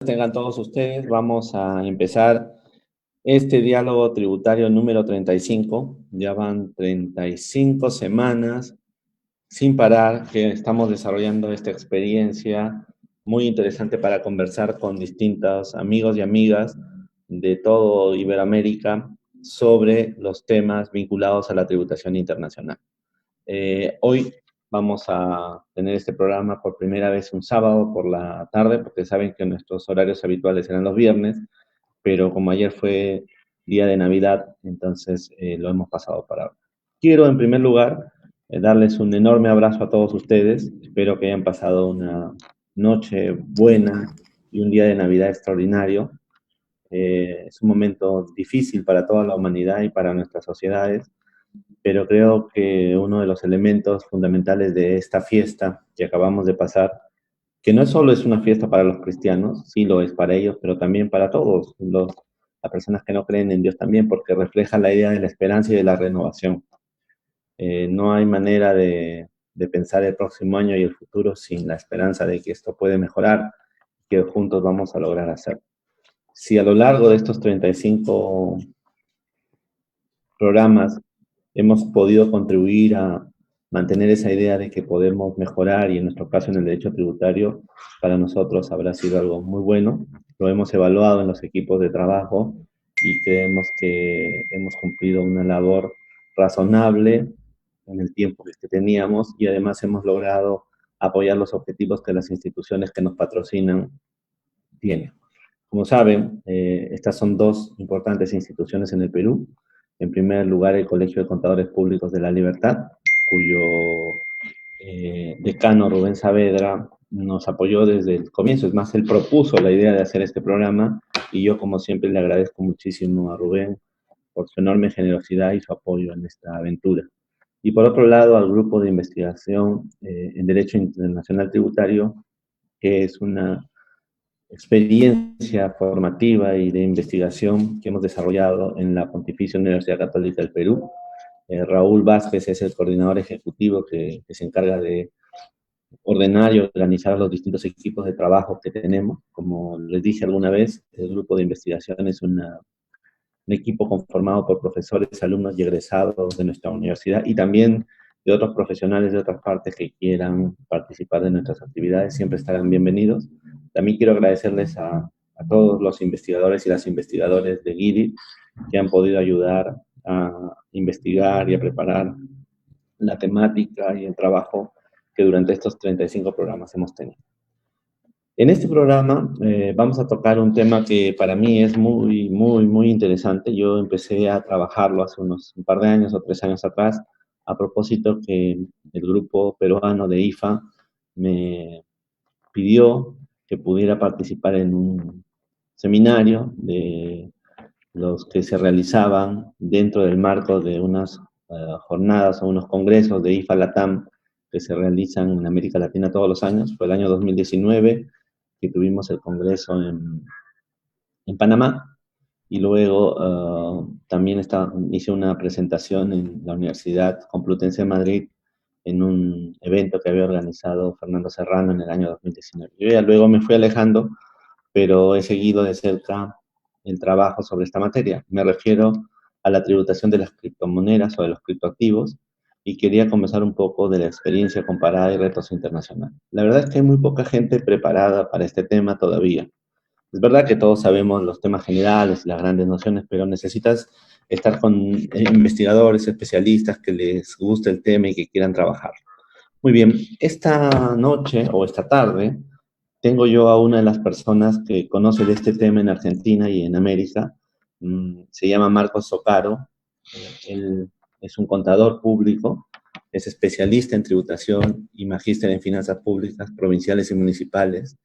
Tengan todos ustedes. Vamos a empezar este diálogo tributario número 35. Ya van 35 semanas sin parar que estamos desarrollando esta experiencia muy interesante para conversar con distintos amigos y amigas de todo Iberoamérica sobre los temas vinculados a la tributación internacional. Hoy vamos a tener este programa por primera vez un sábado por la tarde, porque saben que nuestros horarios habituales eran los viernes, pero como ayer fue día de Navidad, entonces lo hemos pasado para ahora. Quiero en primer lugar darles un enorme abrazo a todos ustedes. Espero que hayan pasado una noche buena y un día de Navidad extraordinario. Es un momento difícil para toda la humanidad y para nuestras sociedades, pero creo que uno de los elementos fundamentales de esta fiesta que acabamos de pasar, que no solo es una fiesta para los cristianos, sí lo es para ellos, pero también para todos las personas que no creen en Dios también, porque refleja la idea de la esperanza y de la renovación. No hay manera de pensar el próximo año y el futuro sin la esperanza de que esto puede mejorar, que juntos vamos a lograr hacer. Si a lo largo de estos 35 programas hemos podido contribuir a mantener esa idea de que podemos mejorar, y en nuestro caso en el derecho tributario, para nosotros habrá sido algo muy bueno. Lo hemos evaluado en los equipos de trabajo y creemos que hemos cumplido una labor razonable en el tiempo que teníamos, y además hemos logrado apoyar los objetivos que las instituciones que nos patrocinan tienen. Como saben, estas son dos importantes instituciones en el Perú. En primer lugar, el Colegio de Contadores Públicos de La Libertad, cuyo decano Rubén Saavedra nos apoyó desde el comienzo. Es más, él propuso la idea de hacer este programa, y yo, como siempre, le agradezco muchísimo a Rubén por su enorme generosidad y su apoyo en esta aventura. Y por otro lado, al Grupo de Investigación en Derecho Internacional Tributario, que es una experiencia formativa y de investigación que hemos desarrollado en la Pontificia Universidad Católica del Perú. Raúl Vázquez es el coordinador ejecutivo que se encarga de ordenar y organizar los distintos equipos de trabajo que tenemos. Como les dije alguna vez, el grupo de investigación es un equipo conformado por profesores, alumnos y egresados de nuestra universidad, y también de otros profesionales de otras partes que quieran participar de nuestras actividades. Siempre estarán bienvenidos. También quiero agradecerles a todos los investigadores y las investigadoras de GIDI que han podido ayudar a investigar y a preparar la temática y el trabajo que durante estos 35 programas hemos tenido. En este programa vamos a tocar un tema que para mí es muy interesante. Yo empecé a trabajarlo hace un par de años o 3 años atrás, a propósito que el grupo peruano de IFA me pidió que pudiera participar en un seminario de los que se realizaban dentro del marco de unas jornadas o unos congresos de IFA Latam que se realizan en América Latina todos los años. Fue el año 2019 que tuvimos el congreso en Panamá, y luego también hice una presentación en la Universidad Complutense de Madrid en un evento que había organizado Fernando Serrano en el año 2019. Yo ya luego me fui alejando, pero he seguido de cerca el trabajo sobre esta materia. Me refiero a la tributación de las criptomonedas o de los criptoactivos, y quería conversar un poco de la experiencia comparada y retos internacionales. La verdad es que hay muy poca gente preparada para este tema todavía. Es verdad que todos sabemos los temas generales y las grandes nociones, pero necesitas estar con investigadores, especialistas que les guste el tema y que quieran trabajar. Muy bien, esta noche o esta tarde tengo yo a una de las personas que conoce de este tema en Argentina y en América. Se llama Marcos Socaro. Él es un contador público, es especialista en tributación y magíster en finanzas públicas provinciales y municipales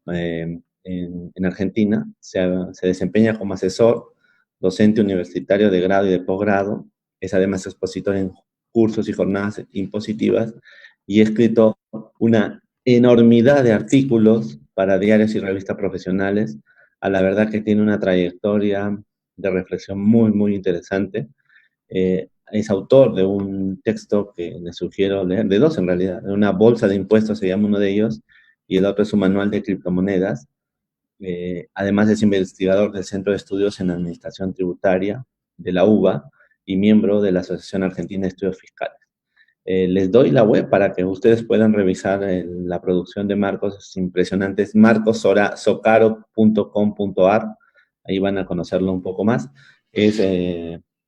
en Argentina. Se desempeña como asesor, docente universitario de grado y de posgrado. Es además expositor en cursos y jornadas impositivas, y ha escrito una enormidad de artículos para diarios y revistas profesionales. A la verdad que tiene una trayectoria de reflexión muy interesante. Es autor de un texto que les sugiero leer, de dos en realidad. Una bolsa de impuestos se llama uno de ellos, y el otro es un manual de criptomonedas. Además es investigador del Centro de Estudios en Administración Tributaria de la UBA y miembro de la Asociación Argentina de Estudios Fiscales. Les doy la web para que ustedes puedan revisar la producción de Marcos, es impresionante, es marcosocaro.com.ar, ahí van a conocerlo un poco más. Es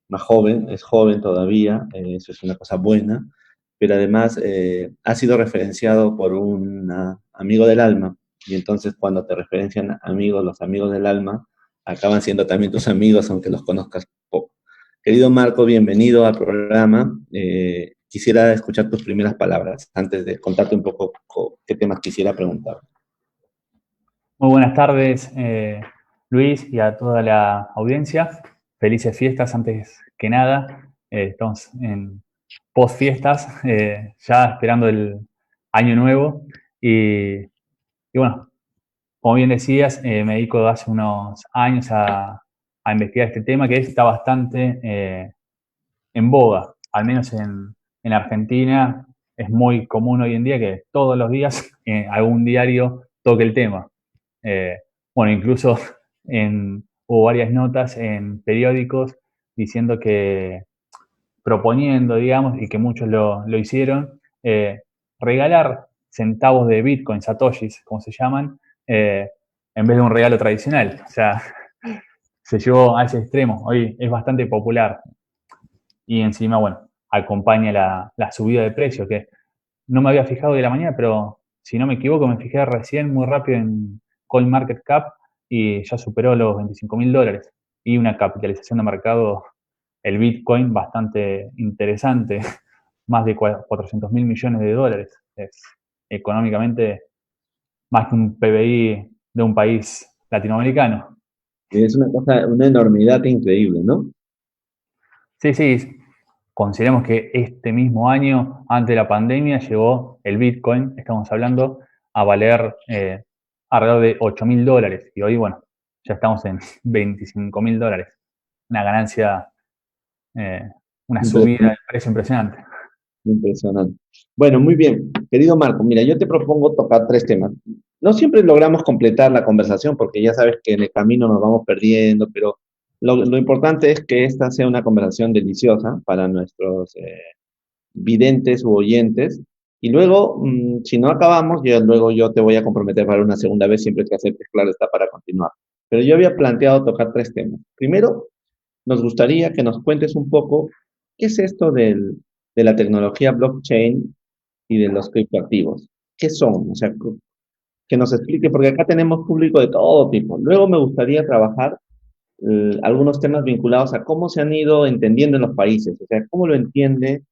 más joven, es joven todavía, eso es una cosa buena, pero además ha sido referenciado por un amigo del alma, y entonces cuando te referencian amigos, los amigos del alma, acaban siendo también tus amigos, aunque los conozcas poco. Querido Marco, bienvenido al programa. Quisiera escuchar tus primeras palabras antes de contarte un poco qué temas quisiera preguntar. Muy buenas tardes, Luis, y a toda la audiencia. Felices fiestas antes que nada. Estamos en post fiestas, ya esperando el año nuevo. Y bueno, como bien decías, me dedico hace unos años a investigar este tema que está bastante en boga, al menos en Argentina. Es muy común hoy en día que todos los días algún diario toque el tema. Bueno, incluso hubo varias notas en periódicos diciendo que, proponiendo, digamos, y que muchos lo hicieron, regalar centavos de Bitcoin, satoshis, como se llaman, en vez de un regalo tradicional. O sea, se llevó a ese extremo. Hoy es bastante popular y encima, bueno, acompaña la subida de precio, que no me había fijado de la mañana, pero si no me equivoco, me fijé recién muy rápido en CoinMarketCap y ya superó los $25.000 y una capitalización de mercado, el Bitcoin, bastante interesante, más de 400 mil millones de dólares. Es económicamente más que un PBI de un país latinoamericano. Es una cosa, una enormidad increíble, ¿no? Sí, sí, consideremos que este mismo año, antes de la pandemia, llegó el Bitcoin, estamos hablando, a valer alrededor de $8.000. Y hoy, bueno, ya estamos en $25.000. Una ganancia, eh, una subida de Impresionante, precio impresionante. impresionante. Bueno, muy bien. Querido Marco, mira, yo te propongo tocar tres temas. No siempre logramos completar la conversación porque ya sabes que en el camino nos vamos perdiendo, pero lo importante es que esta sea una conversación deliciosa para nuestros videntes u oyentes. Y luego, si no acabamos, luego yo te voy a comprometer para una segunda vez, siempre que aceptes, claro está, para continuar. Pero yo había planteado tocar tres temas. Primero, nos gustaría que nos cuentes un poco qué es esto de la tecnología blockchain y de los criptoactivos. ¿Qué son? O sea, que nos explique, porque acá tenemos público de todo tipo. Luego me gustaría trabajar algunos temas vinculados a cómo se han ido entendiendo en los países, o sea, cómo lo entiende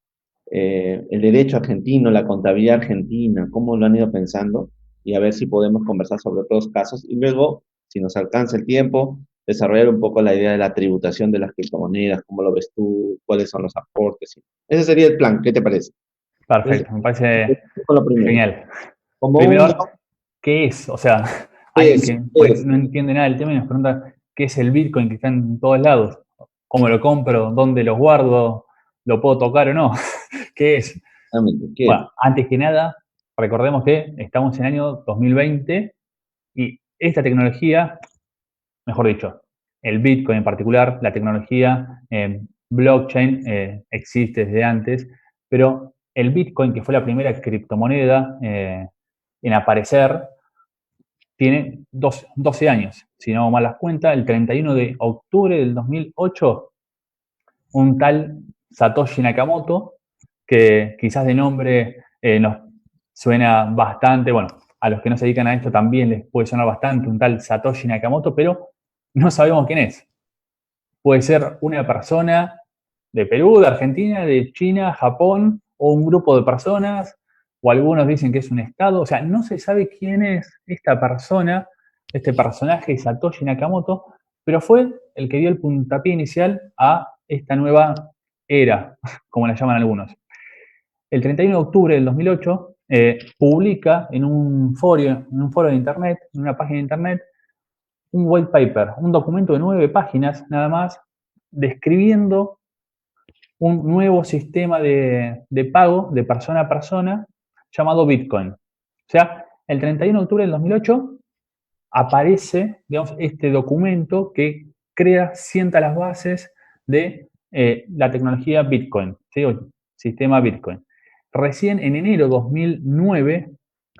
el derecho argentino, la contabilidad argentina, cómo lo han ido pensando y a ver si podemos conversar sobre otros casos y luego, si nos alcanza el tiempo, desarrollar un poco la idea de la tributación de las criptomonedas, cómo lo ves tú, cuáles son los aportes. Ese sería el plan, ¿qué te parece? Entonces, Perfecto, me parece con lo primero. genial. Como un Primero, blog, ¿qué es? O sea, ¿qué alguien es? que ¿Qué es? no entiende nada del tema y nos pregunta qué es el Bitcoin que está en todos lados, cómo lo compro, dónde lo guardo, lo puedo tocar o no, ¿qué es? Exactamente, ¿qué es? Bueno, antes que nada, recordemos que estamos en el año 2020 y esta tecnología, mejor dicho, el Bitcoin en particular, la tecnología blockchain existe desde antes, pero el Bitcoin, que fue la primera criptomoneda en aparecer, tiene 12 años, si no hago mal las cuentas. El 31 de octubre del 2008, un tal Satoshi Nakamoto, que quizás de nombre nos suena bastante, bueno, a los que no se dedican a esto también les puede sonar bastante, un tal Satoshi Nakamoto, pero no sabemos quién es. Puede ser una persona de Perú, de Argentina, de China, Japón, o un grupo de personas, o algunos dicen que es un estado. O sea, no se sabe quién es esta persona, este personaje Satoshi Nakamoto, pero fue el que dio el puntapié inicial a esta nueva era, como la llaman algunos. El 31 de octubre del 2008 publica en un foro de internet, en una página de internet, un white paper, un documento de 9 páginas nada más, describiendo un nuevo sistema de pago de persona a persona llamado Bitcoin. O sea, el 31 de octubre del 2008 aparece, digamos, este documento que sienta las bases de la tecnología Bitcoin, ¿sí? O sistema Bitcoin. Recién en enero de 2009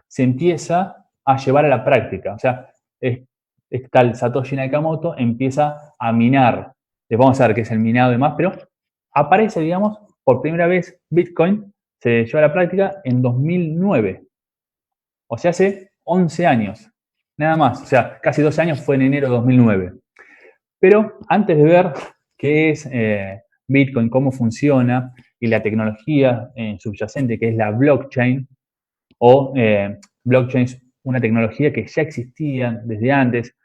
se empieza a llevar a la práctica. O sea, tal Satoshi Nakamoto empieza a minar. Les vamos a ver qué es el minado y demás, pero aparece, digamos, por primera vez Bitcoin, se lleva a la práctica en 2009. O sea, hace 11 años. Nada más. O sea, casi 12 años fue en enero de 2009. Pero antes de ver qué es Bitcoin, cómo funciona y la tecnología subyacente que es la blockchain, o blockchain es una tecnología que ya existía desde antes,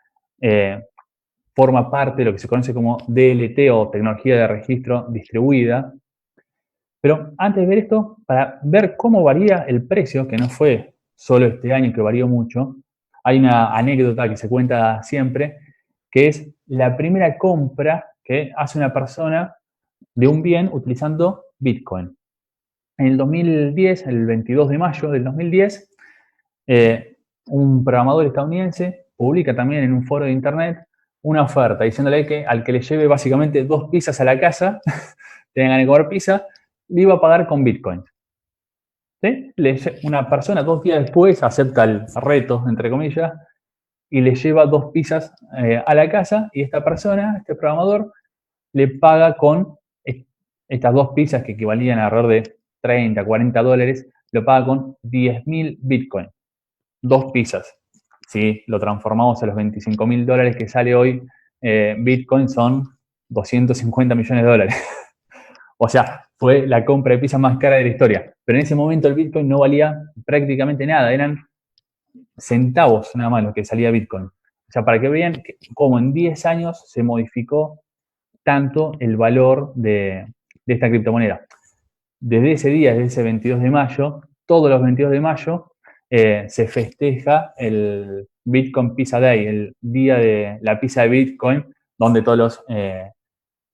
forma parte de lo que se conoce como DLT o tecnología de registro distribuida. Pero antes de ver esto, para ver cómo varía el precio, que no fue solo este año que varió mucho, hay una anécdota que se cuenta siempre, que es la primera compra que hace una persona de un bien utilizando Bitcoin. En el 2010, el 22 de mayo del 2010, un programador estadounidense publica también en un foro de internet una oferta diciéndole que al que le lleve básicamente 2 pizzas a la casa, tengan que comer pizza, le iba a pagar con Bitcoin. ¿Sí? Una persona 2 días después acepta el reto, entre comillas, y le lleva 2 pizzas a la casa y esta persona, este programador, le paga con estas 2 pizzas que equivalían a alrededor de 30, 40 dólares, lo paga con 10.000 Bitcoin. 2 pizzas. Si lo transformamos a los 25.000 dólares que sale hoy, Bitcoin son 250 millones de dólares. O sea, fue la compra de pizza más cara de la historia. Pero en ese momento el Bitcoin no valía prácticamente nada, eran centavos nada más lo que salía Bitcoin. O sea, para que vean cómo en 10 años se modificó tanto el valor de esta criptomoneda. Desde ese día, desde ese 22 de mayo, todos los 22 de mayo se festeja el Bitcoin Pizza Day, el día de la pizza de Bitcoin, donde todos los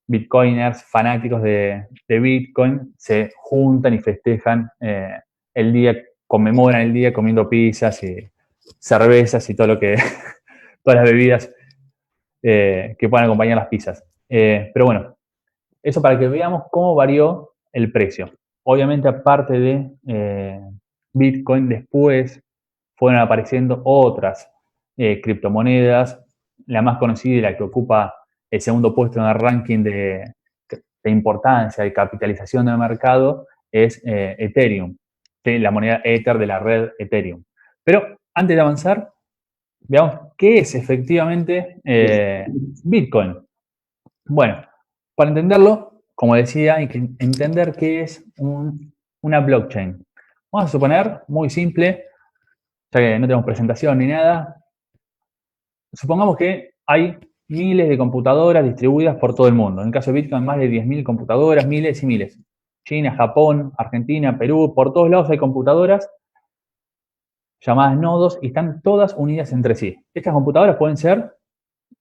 Bitcoiners fanáticos de Bitcoin se juntan y festejan el día, conmemoran el día comiendo pizzas y cervezas y todo lo que, todas las bebidas que puedan acompañar las pizzas. Pero bueno, eso para que veamos cómo varió el precio. Obviamente, aparte de Bitcoin, después fueron apareciendo otras criptomonedas. La más conocida y la que ocupa el segundo puesto en el ranking de importancia y capitalización del mercado es Ethereum, ¿sí? La moneda Ether de la red Ethereum. Pero antes de avanzar, veamos qué es efectivamente Bitcoin. Bueno, para entenderlo, como decía, hay que entender qué es una blockchain. Vamos a suponer, muy simple, ya que no tenemos presentación ni nada, supongamos que hay miles de computadoras distribuidas por todo el mundo. En el caso de Bitcoin, más de 10.000 computadoras, miles y miles. China, Japón, Argentina, Perú, por todos lados hay computadoras llamadas nodos y están todas unidas entre sí. Estas computadoras pueden ser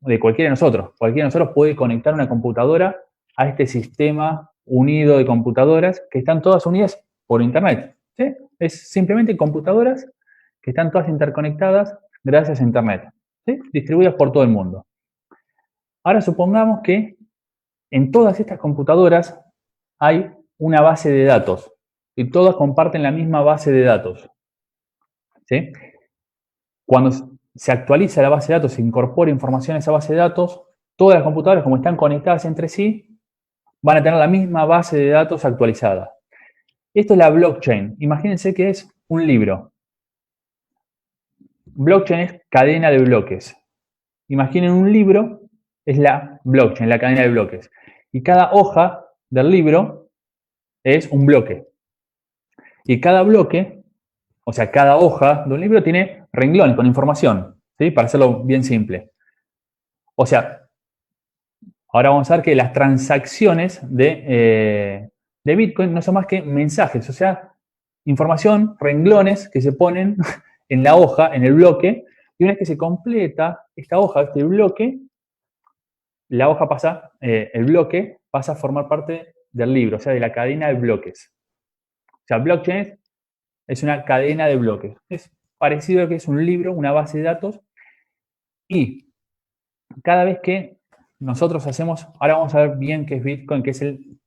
de cualquiera de nosotros. Cualquiera de nosotros puede conectar una computadora a este sistema unido de computadoras que están todas unidas por Internet. ¿Sí? Es simplemente computadoras que están todas interconectadas gracias a Internet, ¿sí? Distribuidas por todo el mundo. Ahora supongamos que en todas estas computadoras hay una base de datos y todas comparten la misma base de datos. ¿Sí? Cuando se actualiza la base de datos, se incorpora información a esa base de datos, todas las computadoras, como están conectadas entre sí, van a tener la misma base de datos actualizada. Esto es la blockchain. Imagínense que es un libro. Blockchain es cadena de bloques. Imaginen un libro, es la blockchain, la cadena de bloques. Y cada hoja del libro es un bloque. Y cada bloque, o sea, cada hoja de un libro tiene renglones con información, ¿sí? Para hacerlo bien simple. O sea, ahora vamos a ver que las transacciones de Bitcoin no son más que mensajes, o sea, información, renglones que se ponen en la hoja, en el bloque, y una vez que se completa esta hoja, este bloque, la hoja pasa, el bloque pasa a formar parte del libro, o sea, de la cadena de bloques. O sea, blockchain es una cadena de bloques. Es parecido a lo que es un libro, una base de datos, Y cada vez que nosotros hacemos, ahora vamos a ver bien qué es Bitcoin, qué es el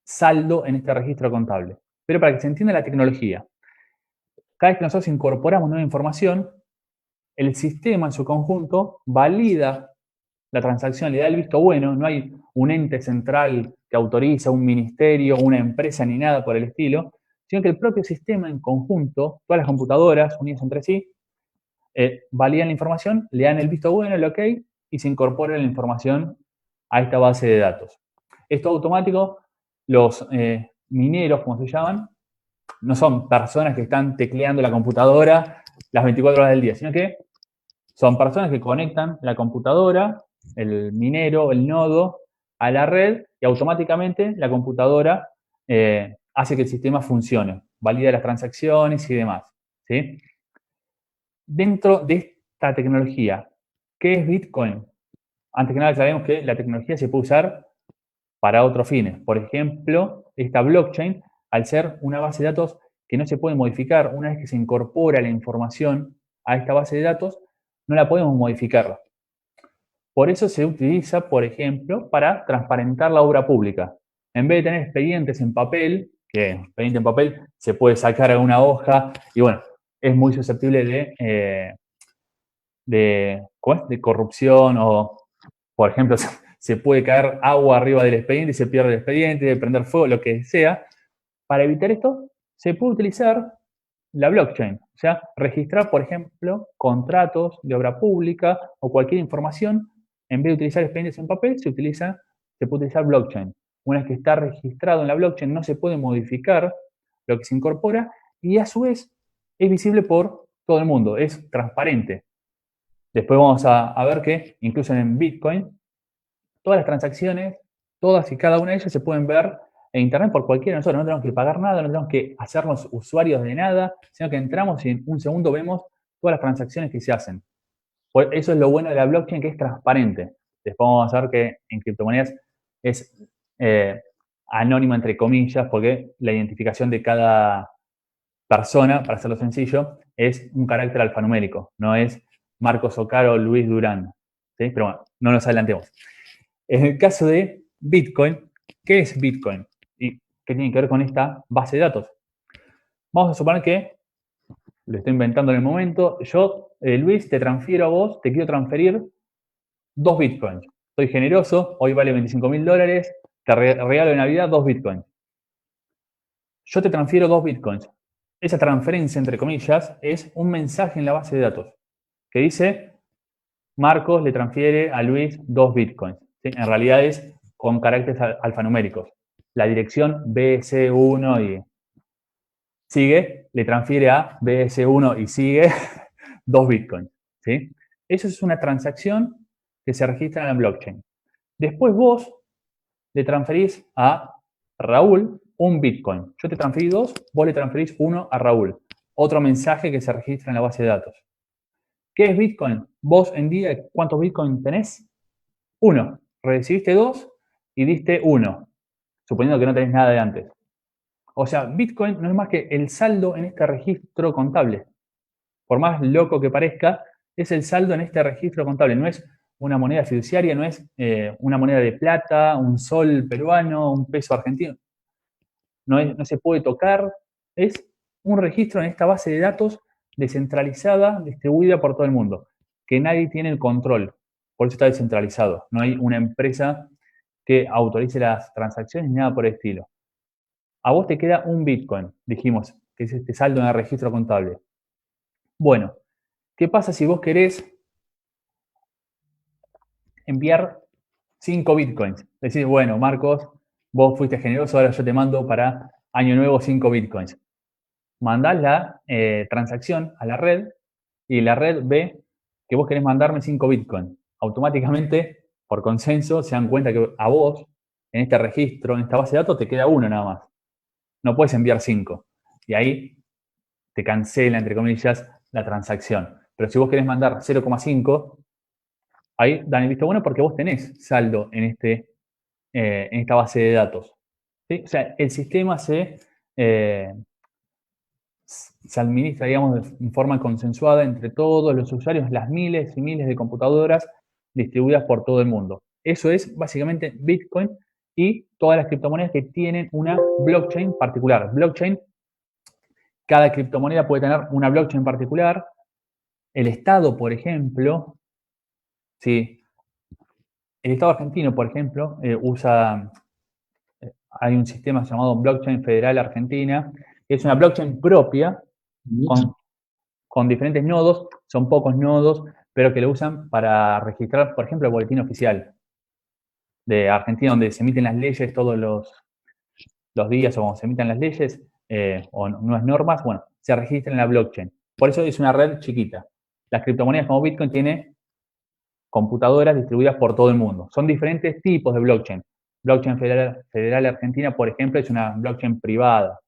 saldo en este registro contable. Pero para que se entienda la tecnología, cada vez que nosotros incorporamos nueva información, el sistema en su conjunto valida la transacción, le da el visto bueno, no hay un ente central que autoriza, un ministerio, una empresa ni nada por el estilo, sino que el propio sistema en conjunto, todas las computadoras unidas entre sí, validan la información, le dan el visto bueno, el ok, y se incorpora la información a esta base de datos. Esto automático, los mineros, como se llaman, no son personas que están tecleando la computadora las 24 horas del día, sino que son personas que conectan la computadora, el minero, el nodo, a la red y automáticamente la computadora hace que el sistema funcione, valida las transacciones y demás. ¿Sí? Dentro de esta tecnología, ¿qué es Bitcoin? Antes que nada sabemos que la tecnología se puede usar para otros fines. Por ejemplo, esta blockchain, al ser una base de datos que no se puede modificar, una vez que se incorpora la información a esta base de datos, no la podemos modificar. Por eso se utiliza, por ejemplo, para transparentar la obra pública. En vez de tener expedientes en papel, que expediente en papel se puede sacar a una hoja y bueno, es muy susceptible de corrupción o, por ejemplo, se puede caer agua arriba del expediente y se pierde el expediente, prender fuego, lo que sea. Para evitar esto, se puede utilizar la blockchain, o sea, registrar, por ejemplo, contratos de obra pública o cualquier información, en vez de utilizar expedientes en papel, se puede utilizar blockchain. Una vez que está registrado en la blockchain, no se puede modificar lo que se incorpora y a su vez es visible por todo el mundo, es transparente. Después vamos a ver que incluso en Bitcoin, todas las transacciones, todas y cada una de ellas se pueden ver en Internet por cualquiera de nosotros. No tenemos que pagar nada, no tenemos que hacernos usuarios de nada, sino que entramos y en un segundo vemos todas las transacciones que se hacen. Eso es lo bueno de la blockchain, que es transparente. Después vamos a ver que en criptomonedas es anónima, entre comillas, porque la identificación de cada persona, para hacerlo sencillo, es un carácter alfanumérico, no es Marcos Ocaro o Luis Durán. ¿Sí? Pero bueno, no nos adelantemos. En el caso de Bitcoin, ¿qué es Bitcoin? ¿Y qué tiene que ver con esta base de datos? Vamos a suponer que, lo estoy inventando en el momento, yo, Luis, te transfiero a vos, te quiero transferir 2 Bitcoins. Soy generoso, hoy vale $25.000, te regalo de Navidad 2 Bitcoins. Yo te transfiero 2 Bitcoins. Esa transferencia, entre comillas, es un mensaje en la base de datos que dice, Marcos le transfiere a Luis 2 Bitcoins. ¿Sí? En realidad es con caracteres alfanuméricos. La dirección BS1 y sigue, le transfiere a BS1 y sigue 2 Bitcoins. ¿Sí? Eso es una transacción que se registra en la blockchain. Después vos le transferís a Raúl un Bitcoin. Yo te transferí 2, vos le transferís 1 a Raúl. Otro mensaje que se registra en la base de datos. ¿Qué es Bitcoin? Vos en día, ¿cuántos Bitcoin tenés? 1. Recibiste 2 y diste 1, suponiendo que no tenés nada de antes. O sea, Bitcoin no es más que el saldo en este registro contable. Por más loco que parezca, es el saldo en este registro contable. No es una moneda fiduciaria, no es una moneda de plata, un sol peruano, un peso argentino. No se puede tocar. Es un registro en esta base de datos descentralizada, distribuida por todo el mundo, que nadie tiene el control. Por eso está descentralizado. No hay una empresa que autorice las transacciones ni nada por el estilo. A vos te queda un Bitcoin, dijimos, que es este saldo en el registro contable. Bueno, ¿qué pasa si vos querés enviar 5 Bitcoins? Decís, bueno, Marcos, vos fuiste generoso, ahora yo te mando para año nuevo 5 Bitcoins. Mandás la transacción a la red y la red ve que vos querés mandarme 5 Bitcoin. Automáticamente, por consenso, se dan cuenta que a vos, en este registro, en esta base de datos, te queda uno nada más. No puedes enviar 5. Y ahí te cancela, entre comillas, la transacción. Pero si vos querés mandar 0,5, ahí dan el visto bueno porque vos tenés saldo en esta base de datos. ¿Sí? O sea, el sistema se administra, digamos, en forma consensuada entre todos los usuarios, las miles y miles de computadoras distribuidas por todo el mundo. Eso es básicamente Bitcoin y todas las criptomonedas que tienen una blockchain particular. Blockchain, cada criptomoneda puede tener una blockchain particular. El Estado, por ejemplo, ¿sí? El Estado argentino, por ejemplo, hay un sistema llamado Blockchain Federal Argentina, que es una blockchain propia con diferentes nodos, son pocos nodos, pero que lo usan para registrar, por ejemplo, el boletín oficial de Argentina, donde se emiten las leyes todos los días, o cuando se emiten las leyes o nuevas normas, bueno, se registra en la blockchain. Por eso es una red chiquita. Las criptomonedas como Bitcoin tienen computadoras distribuidas por todo el mundo. Son diferentes tipos de blockchain. Blockchain Federal Argentina, por ejemplo, es una blockchain privada.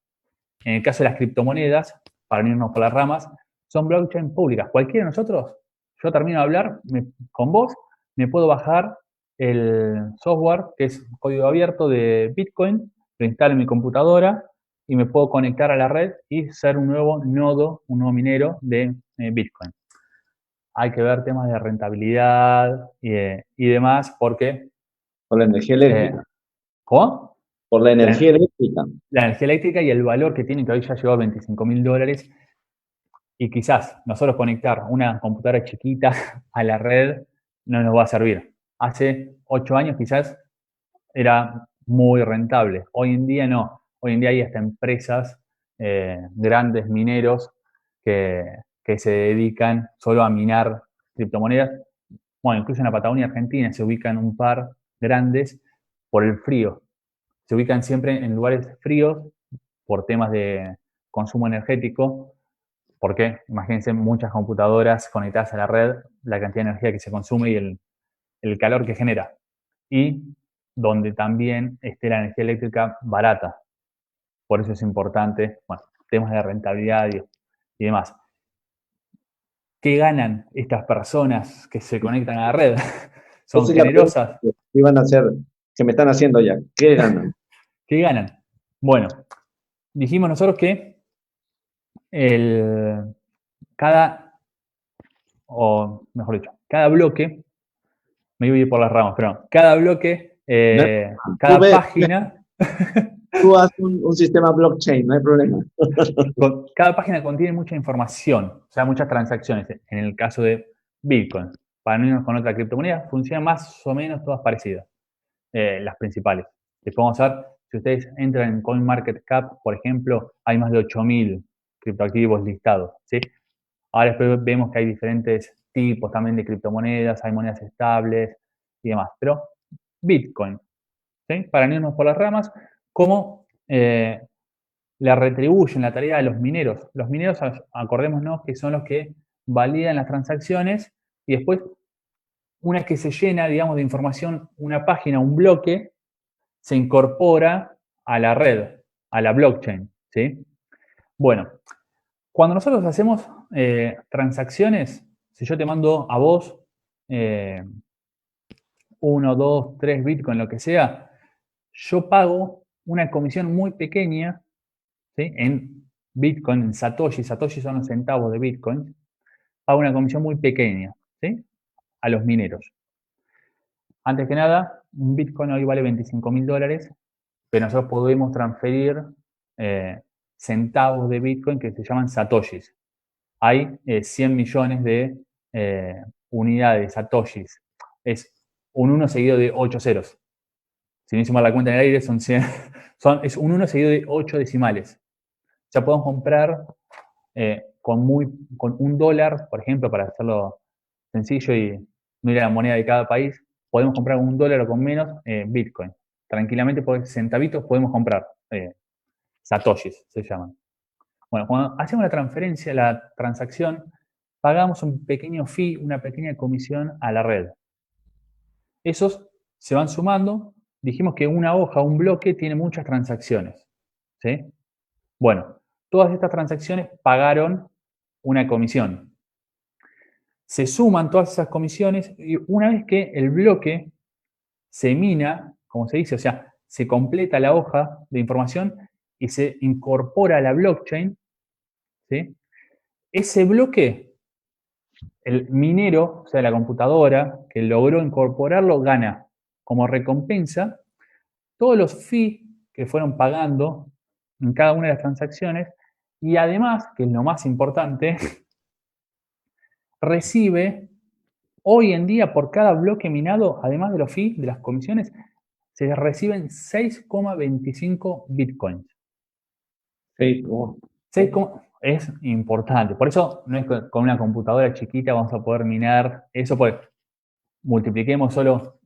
En el caso de las criptomonedas, para no irnos por las ramas, son blockchain públicas. Cualquiera de nosotros, yo termino de hablar con vos, me puedo bajar el software, que es código abierto de Bitcoin, lo instalo en mi computadora y me puedo conectar a la red y ser un nuevo nodo, un nuevo minero de Bitcoin. Hay que ver temas de rentabilidad y demás, porque... Por la energía eléctrica. ¿Cómo? Por la energía eléctrica. La energía eléctrica y el valor que tiene, que hoy ya llegó a $25.000, y quizás nosotros conectar una computadora chiquita a la red no nos va a servir. Hace 8 años quizás era muy rentable. Hoy en día no. Hoy en día hay hasta empresas, grandes mineros, que se dedican solo a minar criptomonedas. Bueno, incluso en la Patagonia Argentina se ubican un par grandes por el frío. Se ubican siempre en lugares fríos por temas de consumo energético, porque imagínense muchas computadoras conectadas a la red, la cantidad de energía que se consume y el calor que genera. Y donde también esté la energía eléctrica barata. Por eso es importante, bueno, temas de rentabilidad y demás. ¿Qué ganan estas personas que se conectan a la red? ¿Son generosas? ¿Qué van a hacer? ¿Qué me están haciendo ya? ¿Qué ganan? ¿Qué ganan? Bueno, dijimos nosotros que cada bloque, me iba a ir por las ramas, pero no, cada bloque, cada página... Tú haces un sistema blockchain, no hay problema. Cada página contiene mucha información, o sea, muchas transacciones. En el caso de Bitcoin, para no irnos con otra criptomoneda, funcionan más o menos todas parecidas, las principales. Les podemos ver, si ustedes entran en CoinMarketCap, por ejemplo, hay más de 8.000 criptoactivos listados, ¿sí? Ahora después vemos que hay diferentes tipos también de criptomonedas, hay monedas estables y demás. Pero Bitcoin, ¿sí? Para no irnos por las ramas, ¿cómo le retribuyen la tarea a los mineros? Los mineros, acordémonos que son los que validan las transacciones y después, una vez que se llena, digamos, de información una página, un bloque, se incorpora a la red, a la blockchain, ¿sí? Bueno, cuando nosotros hacemos transacciones, si yo te mando a vos 1, 2, 3 Bitcoin, lo que sea, yo pago una comisión muy pequeña, ¿sí? En Bitcoin, en Satoshi. Satoshi son los centavos de Bitcoin. Pago una comisión muy pequeña, ¿sí? A los mineros. Antes que nada, un Bitcoin hoy vale $25.000, pero nosotros podemos transferir centavos de Bitcoin que se llaman Satoshis. Hay 100 millones de unidades Satoshis. Es un 1 seguido de 8 ceros. Si no hicimos la cuenta en el aire, son 100, es un 1 seguido de 8 decimales. Ya podemos comprar con $1, por ejemplo, para hacerlo sencillo y no ir a la moneda de cada país, podemos comprar $1 o con menos Bitcoin. Tranquilamente, por centavitos podemos comprar Satoshis, se llaman. Bueno, cuando hacemos la transferencia, la transacción, pagamos un pequeño fee, una pequeña comisión a la red. Esos se van sumando. Dijimos que una hoja, un bloque, tiene muchas transacciones, ¿sí? Bueno, todas estas transacciones pagaron una comisión. Se suman todas esas comisiones y una vez que el bloque se mina, como se dice, o sea, se completa la hoja de información y se incorpora a la blockchain, ¿sí? Ese bloque, el minero, o sea, la computadora que logró incorporarlo, gana como recompensa todos los fees que fueron pagando en cada una de las transacciones y además, que es lo más importante, recibe hoy en día por cada bloque minado, además de los fees, de las comisiones, se reciben 6,25 bitcoins. Sí, oh. Es importante. Por eso no es con una computadora chiquita vamos a poder minar eso, pues multipliquemos solo,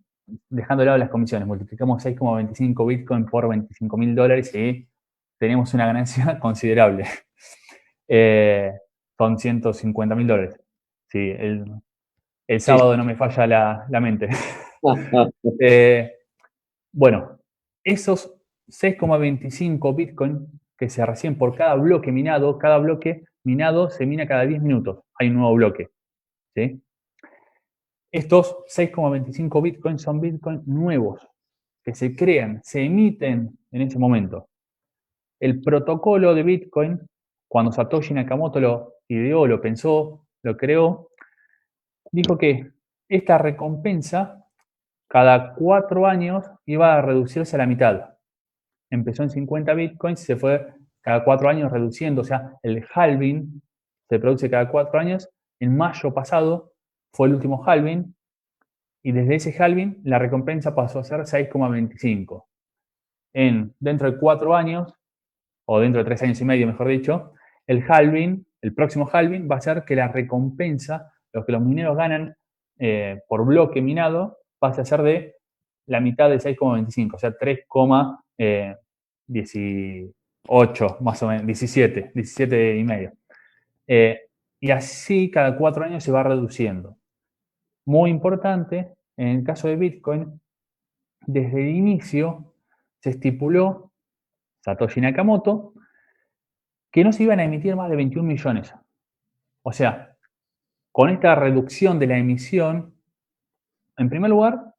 dejando de lado las comisiones, multiplicamos 6,25 bitcoin por $25.000 y tenemos una ganancia considerable. Son $150.000. Sí, el Sí. sábado no me falla la mente. Bueno, esos 6,25 Bitcoin que se reciben por cada bloque minado se mina cada 10 minutos. Hay un nuevo bloque. ¿Sí? Estos 6,25 Bitcoin son Bitcoin nuevos que se crean, se emiten en ese momento. El protocolo de Bitcoin, cuando Satoshi Nakamoto lo ideó, lo pensó, lo creó, dijo que esta recompensa cada 4 años iba a reducirse a la mitad. Empezó en 50 bitcoins, se fue cada 4 años reduciendo, o sea, el halving se produce cada 4 años. En mayo pasado fue el último halving y desde ese halving la recompensa pasó a ser 6,25. Dentro de 4 años, o dentro de 3 años y medio, mejor dicho, el halving, el próximo halving va a ser que la recompensa, lo que los mineros ganan por bloque minado, pase a ser de la mitad de 6,25, o sea, 3,18, más o menos, 17 y medio. Y así cada 4 años se va reduciendo. Muy importante, en el caso de Bitcoin, desde el inicio se estipuló, Satoshi Nakamoto, que no se iban a emitir más de 21 millones. O sea, con esta reducción de la emisión, en primer lugar,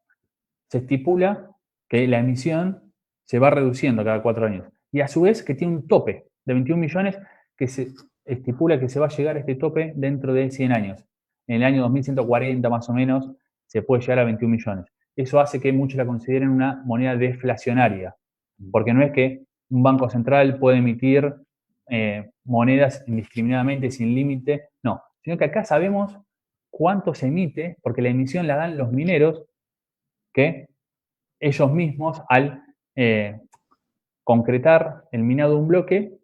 se estipula que la emisión se va reduciendo cada 4 años. Y a su vez que tiene un tope de 21 millones que se estipula que se va a llegar a este tope dentro de 100 años. En el año 2140 más o menos se puede llegar a 21 millones. Eso hace que muchos la consideren una moneda deflacionaria, porque no es que un banco central puede emitir monedas indiscriminadamente, sin límite, no, sino que acá sabemos cuánto se emite, porque la emisión la dan los mineros, que ellos mismos, al concretar el minado de un bloque,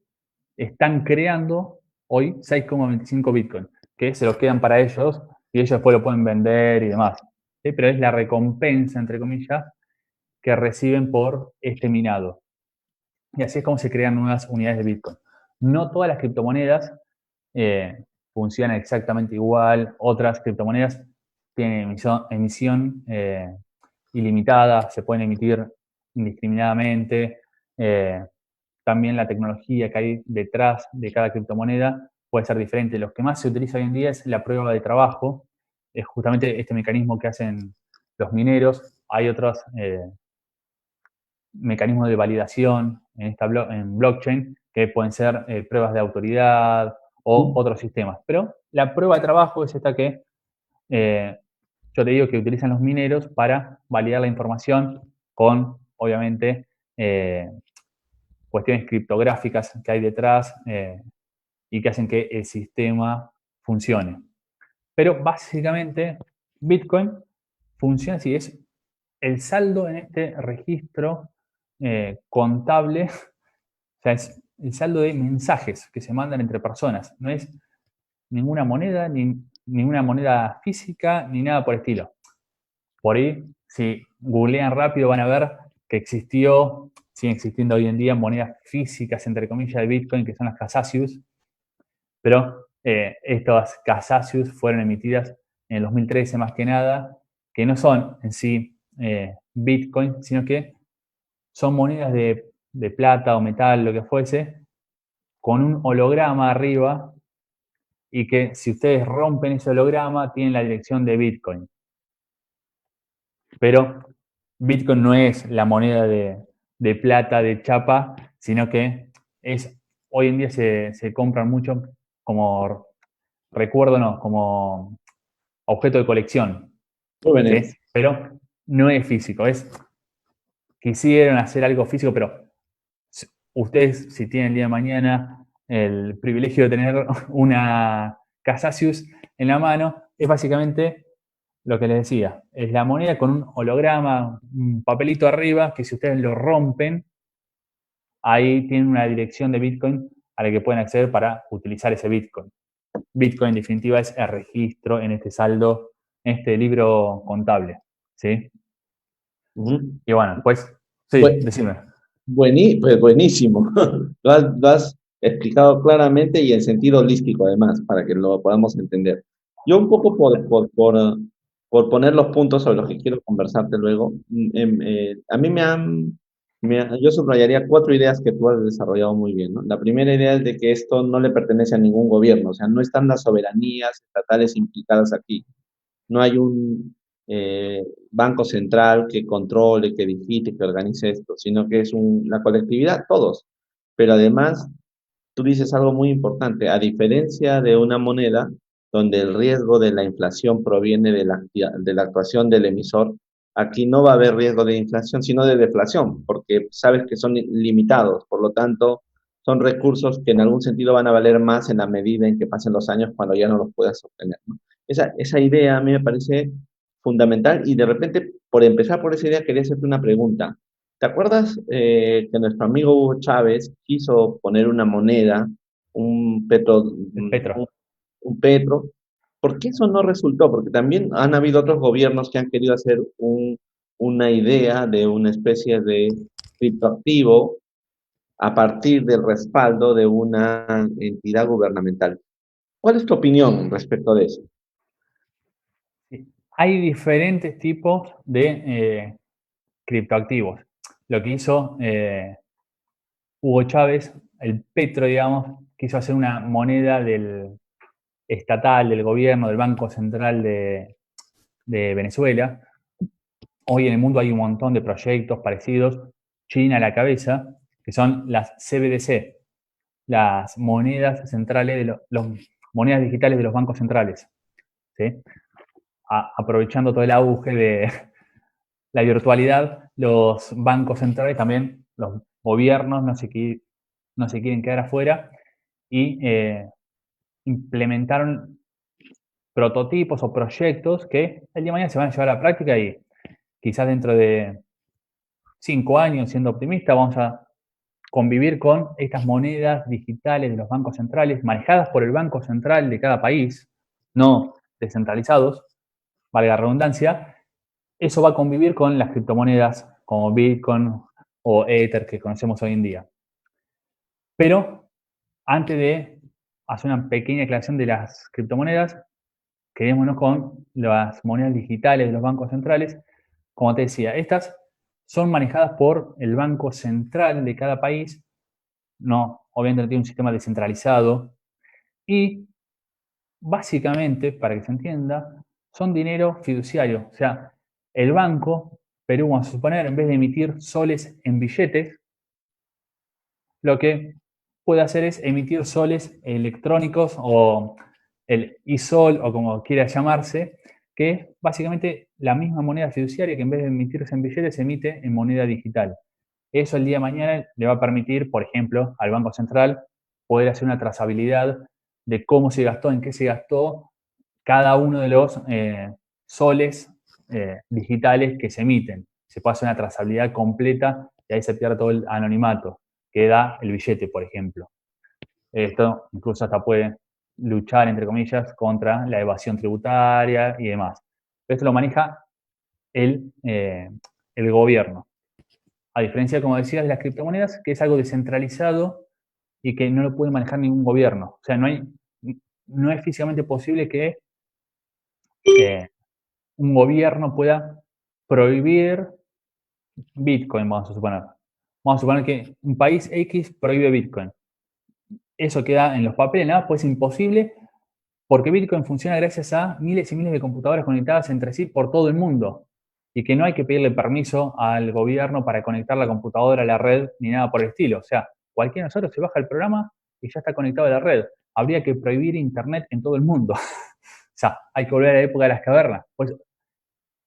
están creando hoy 6,25 Bitcoin, que se los quedan para ellos y ellos después lo pueden vender y demás. ¿Sí? Pero es la recompensa, entre comillas, que reciben por este minado. Y así es como se crean nuevas unidades de Bitcoin. No todas las criptomonedas funcionan exactamente igual. Otras criptomonedas tienen emisión ilimitada, se pueden emitir indiscriminadamente. También la tecnología que hay detrás de cada criptomoneda puede ser diferente. Lo que más se utiliza hoy en día es la prueba de trabajo, es justamente este mecanismo que hacen los mineros. Hay otros mecanismos de validación en blockchain que pueden ser pruebas de autoridad o otros sistemas. Pero la prueba de trabajo es esta que yo te digo que utilizan los mineros para validar la información con, obviamente, cuestiones criptográficas que hay detrás y que hacen que el sistema funcione. Pero básicamente Bitcoin funciona así, es el saldo en este registro contable, o sea, es el saldo de mensajes que se mandan entre personas, no es ninguna moneda, ni ninguna moneda física, ni nada por el estilo. Por ahí, si googlean rápido, van a ver que siguen existiendo hoy en día monedas físicas, entre comillas, de Bitcoin, que son las Casasius, pero estas Casasius fueron emitidas en el 2013 más que nada, que no son en sí Bitcoin, sino que son monedas de plata o metal, lo que fuese, con un holograma arriba y que si ustedes rompen ese holograma tienen la dirección de Bitcoin. Pero Bitcoin no es la moneda de plata, de chapa, sino que hoy en día se compran mucho como recuerdo, no, como objeto de colección. Jóvenes. ¿Sí? Pero no es físico, quisieron hacer algo físico, pero ustedes, si tienen el día de mañana el privilegio de tener una Casasius en la mano, es básicamente lo que les decía, es la moneda con un holograma, un papelito arriba, que si ustedes lo rompen, ahí tienen una dirección de Bitcoin a la que pueden acceder para utilizar ese Bitcoin. Bitcoin, en definitiva, es el registro en este saldo, en este libro contable. ¿Sí? Y bueno, pues, sí, decime. Pues buenísimo. Lo has explicado claramente y en sentido holístico, además, para que lo podamos entender. Yo un poco por poner los puntos sobre los que quiero conversarte luego, a mí yo subrayaría 4 ideas que tú has desarrollado muy bien, ¿no? La primera idea es de que esto no le pertenece a ningún gobierno, o sea, no están las soberanías estatales implicadas aquí. No hay un banco central que controle, que digite, que organice esto, sino que es la colectividad, todos. Pero además, tú dices algo muy importante, a diferencia de una moneda donde el riesgo de la inflación proviene de la actuación del emisor, aquí no va a haber riesgo de inflación, sino de deflación, porque sabes que son limitados, por lo tanto, son recursos que en algún sentido van a valer más en la medida en que pasen los años cuando ya no los puedas obtener, ¿no? Esa idea a mí me parece fundamental y de repente, por empezar por esa idea, quería hacerte una pregunta. ¿Te acuerdas que nuestro amigo Hugo Chávez quiso poner una moneda, un petro, El Petro. un petro? ¿Por qué eso no resultó? Porque también han habido otros gobiernos que han querido hacer una idea de una especie de criptoactivo a partir del respaldo de una entidad gubernamental. ¿Cuál es tu opinión respecto de eso? Hay diferentes tipos de criptoactivos. Lo que hizo Hugo Chávez, el Petro, digamos, quiso hacer una moneda estatal, del gobierno, del Banco Central de Venezuela. Hoy en el mundo hay un montón de proyectos parecidos, China a la cabeza, que son las CBDC, las monedas centrales de los monedas digitales de los bancos centrales. ¿Sí? Aprovechando todo el auge de la virtualidad, los bancos centrales también, los gobiernos no se quieren quedar afuera y implementaron prototipos o proyectos que el día de mañana se van a llevar a la práctica y quizás dentro de 5 años, siendo optimista, vamos a convivir con estas monedas digitales de los bancos centrales, manejadas por el Banco Central de cada país, no descentralizados, valga la redundancia. Eso va a convivir con las criptomonedas como Bitcoin o Ether que conocemos hoy en día. Pero antes de hacer una pequeña aclaración de las criptomonedas, quedémonos con las monedas digitales de los bancos centrales. Como te decía, estas son manejadas por el Banco Central de cada país. No, obviamente no tiene un sistema descentralizado. Y básicamente, para que se entienda, son dinero fiduciario. O sea, el banco, Perú, vamos a suponer, en vez de emitir soles en billetes, lo que puede hacer es emitir soles electrónicos o el e-sol o como quiera llamarse, que es básicamente la misma moneda fiduciaria que en vez de emitirse en billetes se emite en moneda digital. Eso el día de mañana le va a permitir, por ejemplo, al Banco Central poder hacer una trazabilidad de cómo se gastó, en qué se gastó cada uno de los soles digitales que se emiten. Se puede hacer una trazabilidad completa y ahí se pierde todo el anonimato que da el billete, por ejemplo. Esto incluso hasta puede luchar, entre comillas, contra la evasión tributaria y demás. Esto lo maneja el gobierno. A diferencia, como decías, de las criptomonedas, que es algo descentralizado y que no lo puede manejar ningún gobierno. O sea, no es físicamente posible que un gobierno pueda prohibir Bitcoin, vamos a suponer. Vamos a suponer que un país X prohíbe Bitcoin. Eso queda en los papeles, nada, pues es imposible porque Bitcoin funciona gracias a miles y miles de computadoras conectadas entre sí por todo el mundo y que no hay que pedirle permiso al gobierno para conectar la computadora a la red ni nada por el estilo. O sea, cualquiera de nosotros se baja el programa y ya está conectado a la red. habría que prohibir Internet en todo el mundo. O sea, hay que volver a la época de las cavernas. Pues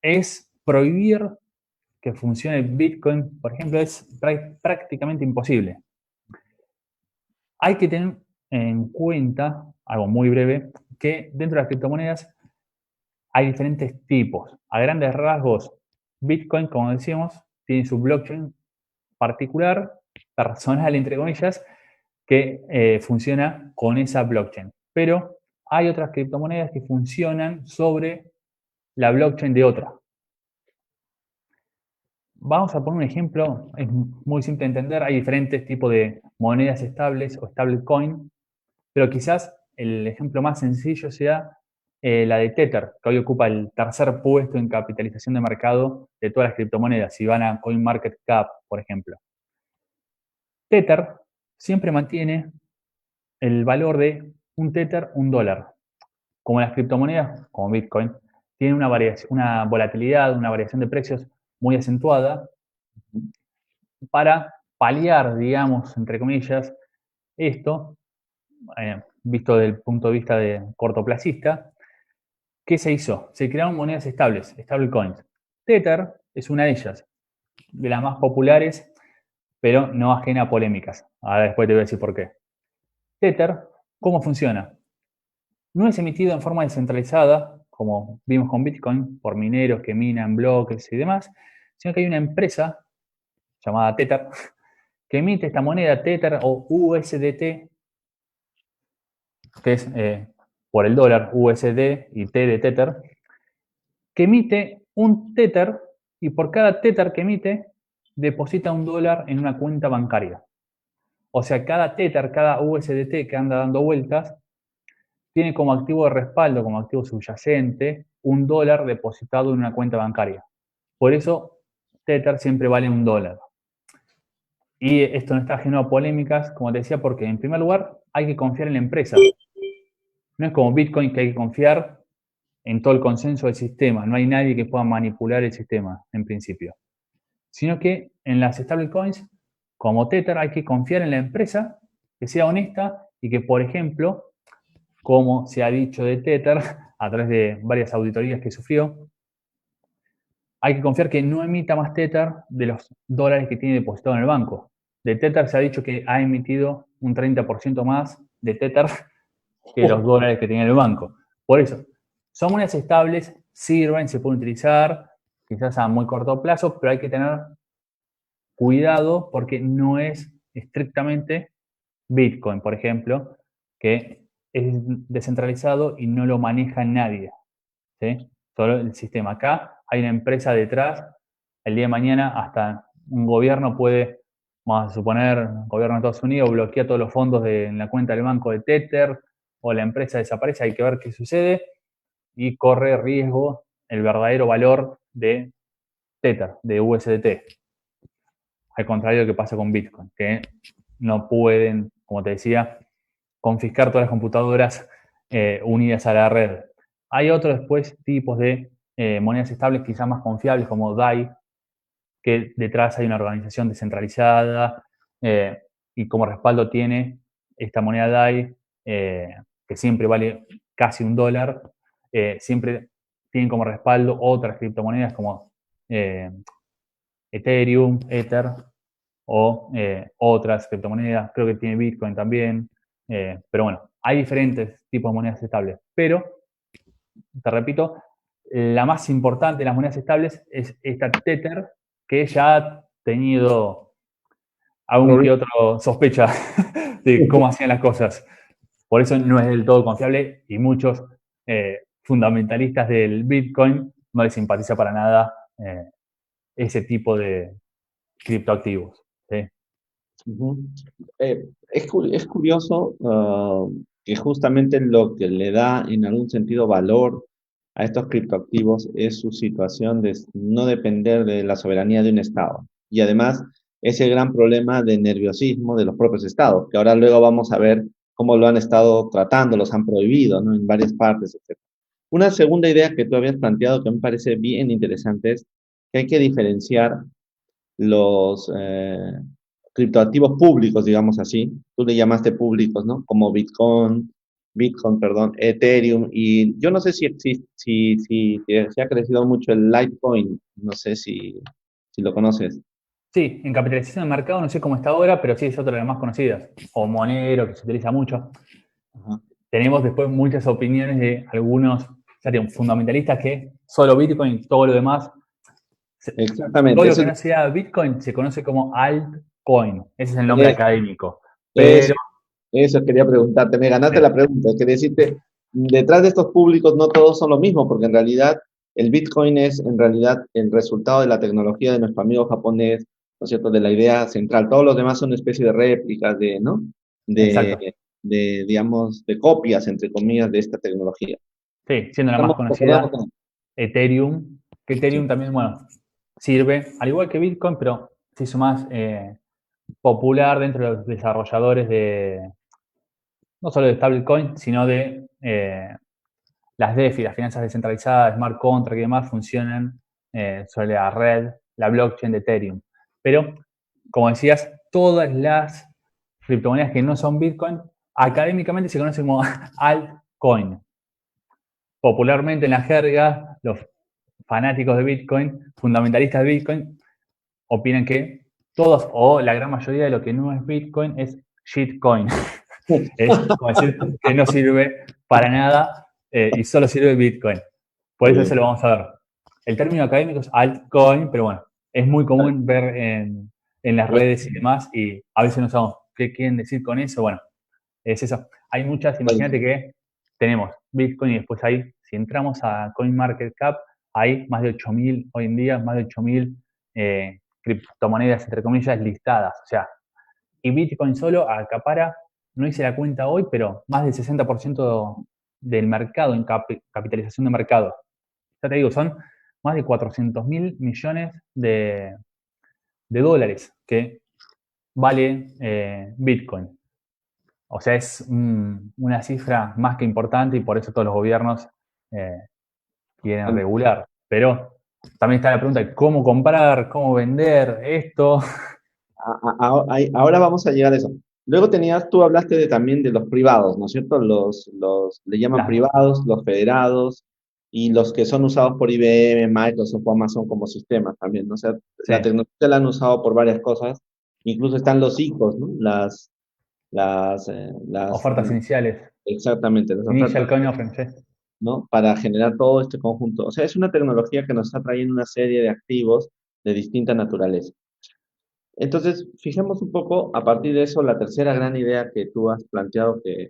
es prohibir que funcione Bitcoin, por ejemplo, es prácticamente imposible. Hay que tener en cuenta, algo muy breve, que dentro de las criptomonedas hay diferentes tipos. A grandes rasgos, Bitcoin, como decíamos, tiene su blockchain particular, personal, entre comillas, que funciona con esa blockchain. Pero hay otras criptomonedas que funcionan sobre la blockchain de otra. Vamos a poner un ejemplo, es muy simple de entender, hay diferentes tipos de monedas estables o stablecoin, pero quizás el ejemplo más sencillo sea la de Tether, que hoy ocupa el tercer puesto en capitalización de mercado de todas las criptomonedas, si van a CoinMarketCap, por ejemplo. Tether siempre mantiene el valor de un Tether, $1. Como las criptomonedas, como Bitcoin, tienen una volatilidad, una variación de precios muy acentuada, para paliar, digamos, entre comillas, esto, visto desde el punto de vista de cortoplacista, ¿qué se hizo? Se crearon monedas estables, stablecoins. Tether es una de ellas, de las más populares, pero no ajena a polémicas. Ahora después te voy a decir por qué. Tether, ¿cómo funciona? No es emitido en forma descentralizada, como vimos con Bitcoin, por mineros que minan bloques y demás, sino que hay una empresa llamada Tether que emite esta moneda Tether o USDT, que es por el dólar USD y T de Tether, que emite un Tether y por cada Tether que emite deposita $1 en una cuenta bancaria. O sea, cada Tether, cada USDT que anda dando vueltas, tiene como activo de respaldo, como activo subyacente, $1 depositado en una cuenta bancaria. Por eso, Tether siempre vale $1. Y esto no está ajeno a polémicas, como te decía, porque en primer lugar hay que confiar en la empresa. No es como Bitcoin, que hay que confiar en todo el consenso del sistema. No hay nadie que pueda manipular el sistema, en principio. Sino que en las stablecoins, como Tether, hay que confiar en la empresa, que sea honesta y que, por ejemplo, como se ha dicho de Tether, a través de varias auditorías que sufrió, hay que confiar que no emita más Tether de los dólares que tiene depositado en el banco. De Tether se ha dicho que ha emitido un 30% más de Tether que los dólares que tiene el banco. Por eso, son monedas estables, sirven, se pueden utilizar, quizás a muy corto plazo, pero hay que tener cuidado porque no es estrictamente Bitcoin, por ejemplo, que es descentralizado y no lo maneja nadie, ¿sí? Solo el sistema. Acá hay una empresa detrás, el día de mañana hasta un gobierno puede, vamos a suponer, el gobierno de Estados Unidos bloquea todos los fondos en la cuenta del banco de Tether, o la empresa desaparece, hay que ver qué sucede, y corre riesgo el verdadero valor de Tether, de USDT. Al contrario de lo que pasa con Bitcoin, que no pueden, como te decía, confiscar todas las computadoras unidas a la red. Hay otros después tipos de monedas estables quizás más confiables como DAI, que detrás hay una organización descentralizada y como respaldo tiene esta moneda DAI, que siempre vale casi $1, siempre tienen como respaldo otras criptomonedas como Ethereum, Ether o otras criptomonedas, creo que tiene Bitcoin también, pero bueno, hay diferentes tipos de monedas estables, pero, te repito, la más importante de las monedas estables es esta Tether, que ya ha tenido algún que otro sospecha de cómo hacían las cosas. Por eso no es del todo confiable y muchos fundamentalistas del Bitcoin no les simpatiza para nada ese tipo de criptoactivos. ¿Sí? Es curioso que justamente lo que le da en algún sentido valor a estos criptoactivos es su situación de no depender de la soberanía de un Estado. Y además, ese gran problema de nerviosismo de los propios Estados, que ahora luego vamos a ver cómo lo han estado tratando, los han prohibido, ¿no? En varias partes, etc. Una segunda idea que tú habías planteado que me parece bien interesante es que hay que diferenciar los, criptoactivos públicos, digamos así. Tú le llamaste públicos, ¿no? Como Bitcoin, perdón, Ethereum. Y yo no sé si se ha crecido mucho el Litecoin. No sé si lo conoces. Sí, en capitalización de mercado no sé cómo está ahora, pero sí es otra de las más conocidas. O Monero, que se utiliza mucho. Ajá. Tenemos después muchas opiniones de algunos, ya digo, fundamentalistas que solo Bitcoin, todo lo demás, todo Exactamente. lo que no sea Bitcoin se conoce como altcoin. Ese es el nombre Es, académico. eso, Pero, eso quería preguntarte. Me ganaste sí, la pregunta. Quería decirte, detrás de estos públicos no todos son lo mismo, porque en realidad el Bitcoin es en realidad el resultado de la tecnología de nuestro amigo japonés, ¿no es cierto? De la idea central. Todos los demás son una especie de réplicas, ¿no? exacto. Digamos, de copias, entre comillas, de esta tecnología. Sí, siendo la más Estamos conocida, acordándonos. Ethereum, que Sí. Ethereum también, bueno, sirve, al igual que Bitcoin, pero se hizo más popular dentro de los desarrolladores de, no solo de stablecoin, sino de las DeFi, las finanzas descentralizadas, smart contract y demás, funcionan sobre la red, la blockchain de Ethereum. Pero, como decías, todas las criptomonedas que no son Bitcoin, académicamente se conocen como altcoin. Popularmente en la jerga, los fanáticos de Bitcoin, fundamentalistas de Bitcoin, opinan que todos o la gran mayoría de lo que no es Bitcoin es shitcoin. Es como decir que no sirve para nada y solo sirve Bitcoin. Por Está eso eso bien. lo vamos a ver. El término académico es altcoin, pero bueno, es muy común ver en las redes y demás y a veces no sabemos qué quieren decir con eso. Bueno, es eso. Hay muchas, imagínate que tenemos Bitcoin y después ahí, si entramos a CoinMarketCap, hay más de 8.000, hoy en día, más de 8.000 criptomonedas, entre comillas, listadas. O sea, y Bitcoin solo acapara, no hice la cuenta hoy, pero más del 60% del mercado en capitalización de mercado. Ya te digo, son más de 400.000 millones de dólares que vale Bitcoin. O sea, es una cifra más que importante y por eso todos los gobiernos eh, quieren regular. Pero también está la pregunta de cómo comprar, cómo vender esto. Ahora vamos a llegar a eso. Luego tú hablaste también de los privados, ¿no es cierto? Le llaman Las, privados, los federados y los que son usados por IBM, Microsoft o Amazon como sistemas también, ¿no? O sea, sí, la tecnología la han usado por varias cosas. Incluso están los ICOs, ¿no? Las, ofertas iniciales. exactamente, las ofertas, Initial Coin Offering, sí. ¿no? Para generar todo este conjunto. O sea, es una tecnología que nos está trayendo una serie de activos de distinta naturaleza. Entonces, fijemos un poco, a partir de eso, la tercera gran idea que tú has planteado, que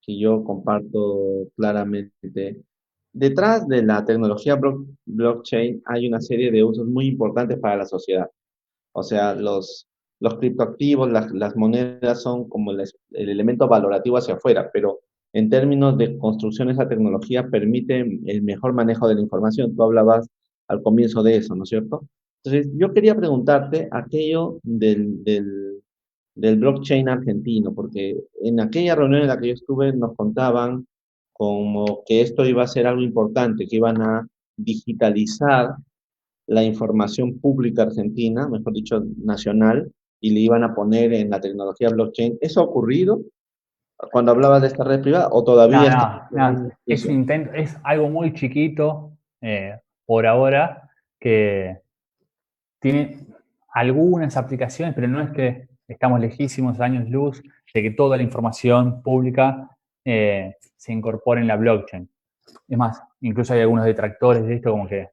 yo comparto claramente. Detrás de la tecnología blockchain hay una serie de usos muy importantes para la sociedad. O sea, los criptoactivos, las monedas son como el elemento valorativo hacia afuera, pero en términos de construcción, esa tecnología permite el mejor manejo de la información. Tú hablabas al comienzo de eso, ¿no es cierto? Entonces, yo quería preguntarte aquello del blockchain argentino, porque en aquella reunión en la que yo estuve nos contaban como que esto iba a ser algo importante, que iban a digitalizar la información pública argentina, mejor dicho, nacional, y le iban a poner en la tecnología blockchain. ¿Eso ha ocurrido cuando hablabas de esta red privada o No, todavía está no, en no. un Es un inicio? intento, es algo muy chiquito por ahora que tiene algunas aplicaciones, pero no es que estamos lejísimos, años luz, de que toda la información pública se incorpore en la blockchain. Es más, incluso hay algunos detractores de esto, como que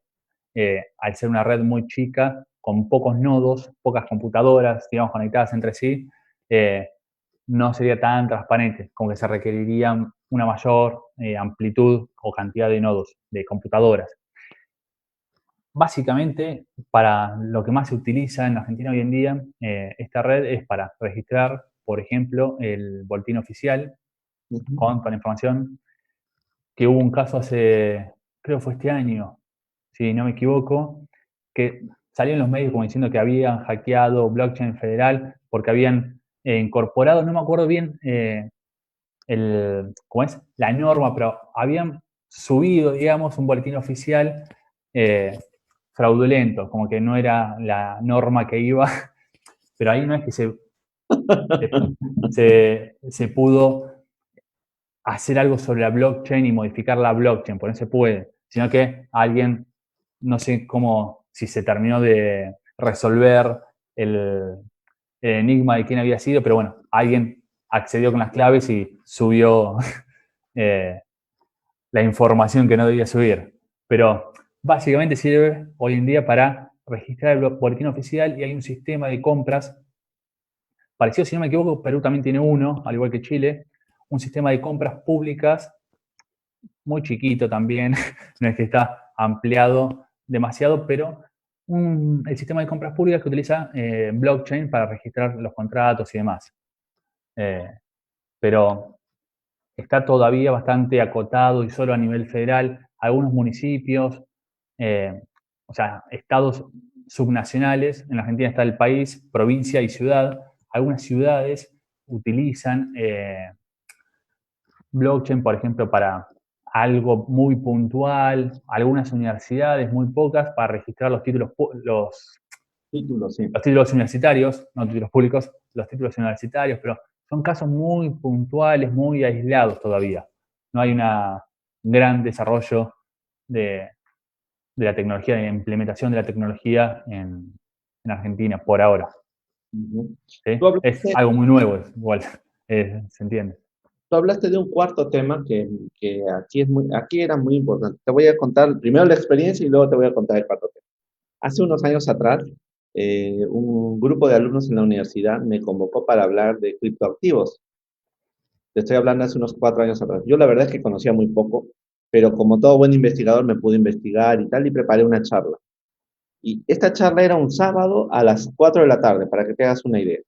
al ser una red muy chica, con pocos nodos, pocas computadoras, digamos, conectadas entre sí, eh, no sería tan transparente, como que se requeriría una mayor amplitud o cantidad de nodos, de computadoras. Básicamente, para lo que más se utiliza en Argentina hoy en día, esta red es para registrar, por ejemplo, el boletín oficial Ujú. con toda la información, que hubo un caso hace, creo que fue este año, si no me equivoco, que salió en los medios como diciendo que habían hackeado blockchain federal porque habían incorporado, no me acuerdo bien ¿cómo es? La norma, pero habían subido, digamos, un boletín oficial eh, fraudulento, como que no era la norma que iba, pero ahí no es que se Se pudo hacer algo sobre la blockchain y modificar la blockchain, por eso se puede, sino que alguien, no sé cómo, si se terminó de resolver el enigma de quién había sido, pero bueno, alguien accedió con las claves y subió eh, la información que no debía subir. Pero básicamente sirve hoy en día para registrar el boletín oficial y hay un sistema de compras parecido, si no me equivoco, Perú también tiene uno, al igual que Chile, un sistema de compras públicas muy chiquito también, no es que está ampliado demasiado, pero el sistema de compras públicas que utiliza blockchain para registrar los contratos y demás. Pero está todavía bastante acotado y solo a nivel federal. Algunos municipios, o sea, estados subnacionales, en la Argentina está el país, provincia y ciudad. Algunas ciudades utilizan blockchain, por ejemplo, para algo muy puntual, algunas universidades, muy pocas, para registrar los títulos, Títulos, sí. los títulos universitarios, no títulos públicos, los títulos universitarios, pero son casos muy puntuales, muy aislados todavía. No hay un gran desarrollo de, de la tecnología, de implementación de la tecnología en Argentina por ahora. ¿Sí? Tú Es hablaste, algo muy nuevo, igual, se entiende. tú hablaste de un cuarto tema que aquí, aquí era muy importante. Te voy a contar primero la experiencia y luego te voy a contar el cuarto tema. Hace unos años atrás, un grupo de alumnos en la universidad me convocó para hablar de criptoactivos. Te estoy hablando hace unos 4 años atrás. Yo la verdad es que conocía muy poco, pero como todo buen investigador me pude investigar y tal, y preparé una charla. Y esta charla era un sábado a las 4 de la tarde, para que te hagas una idea.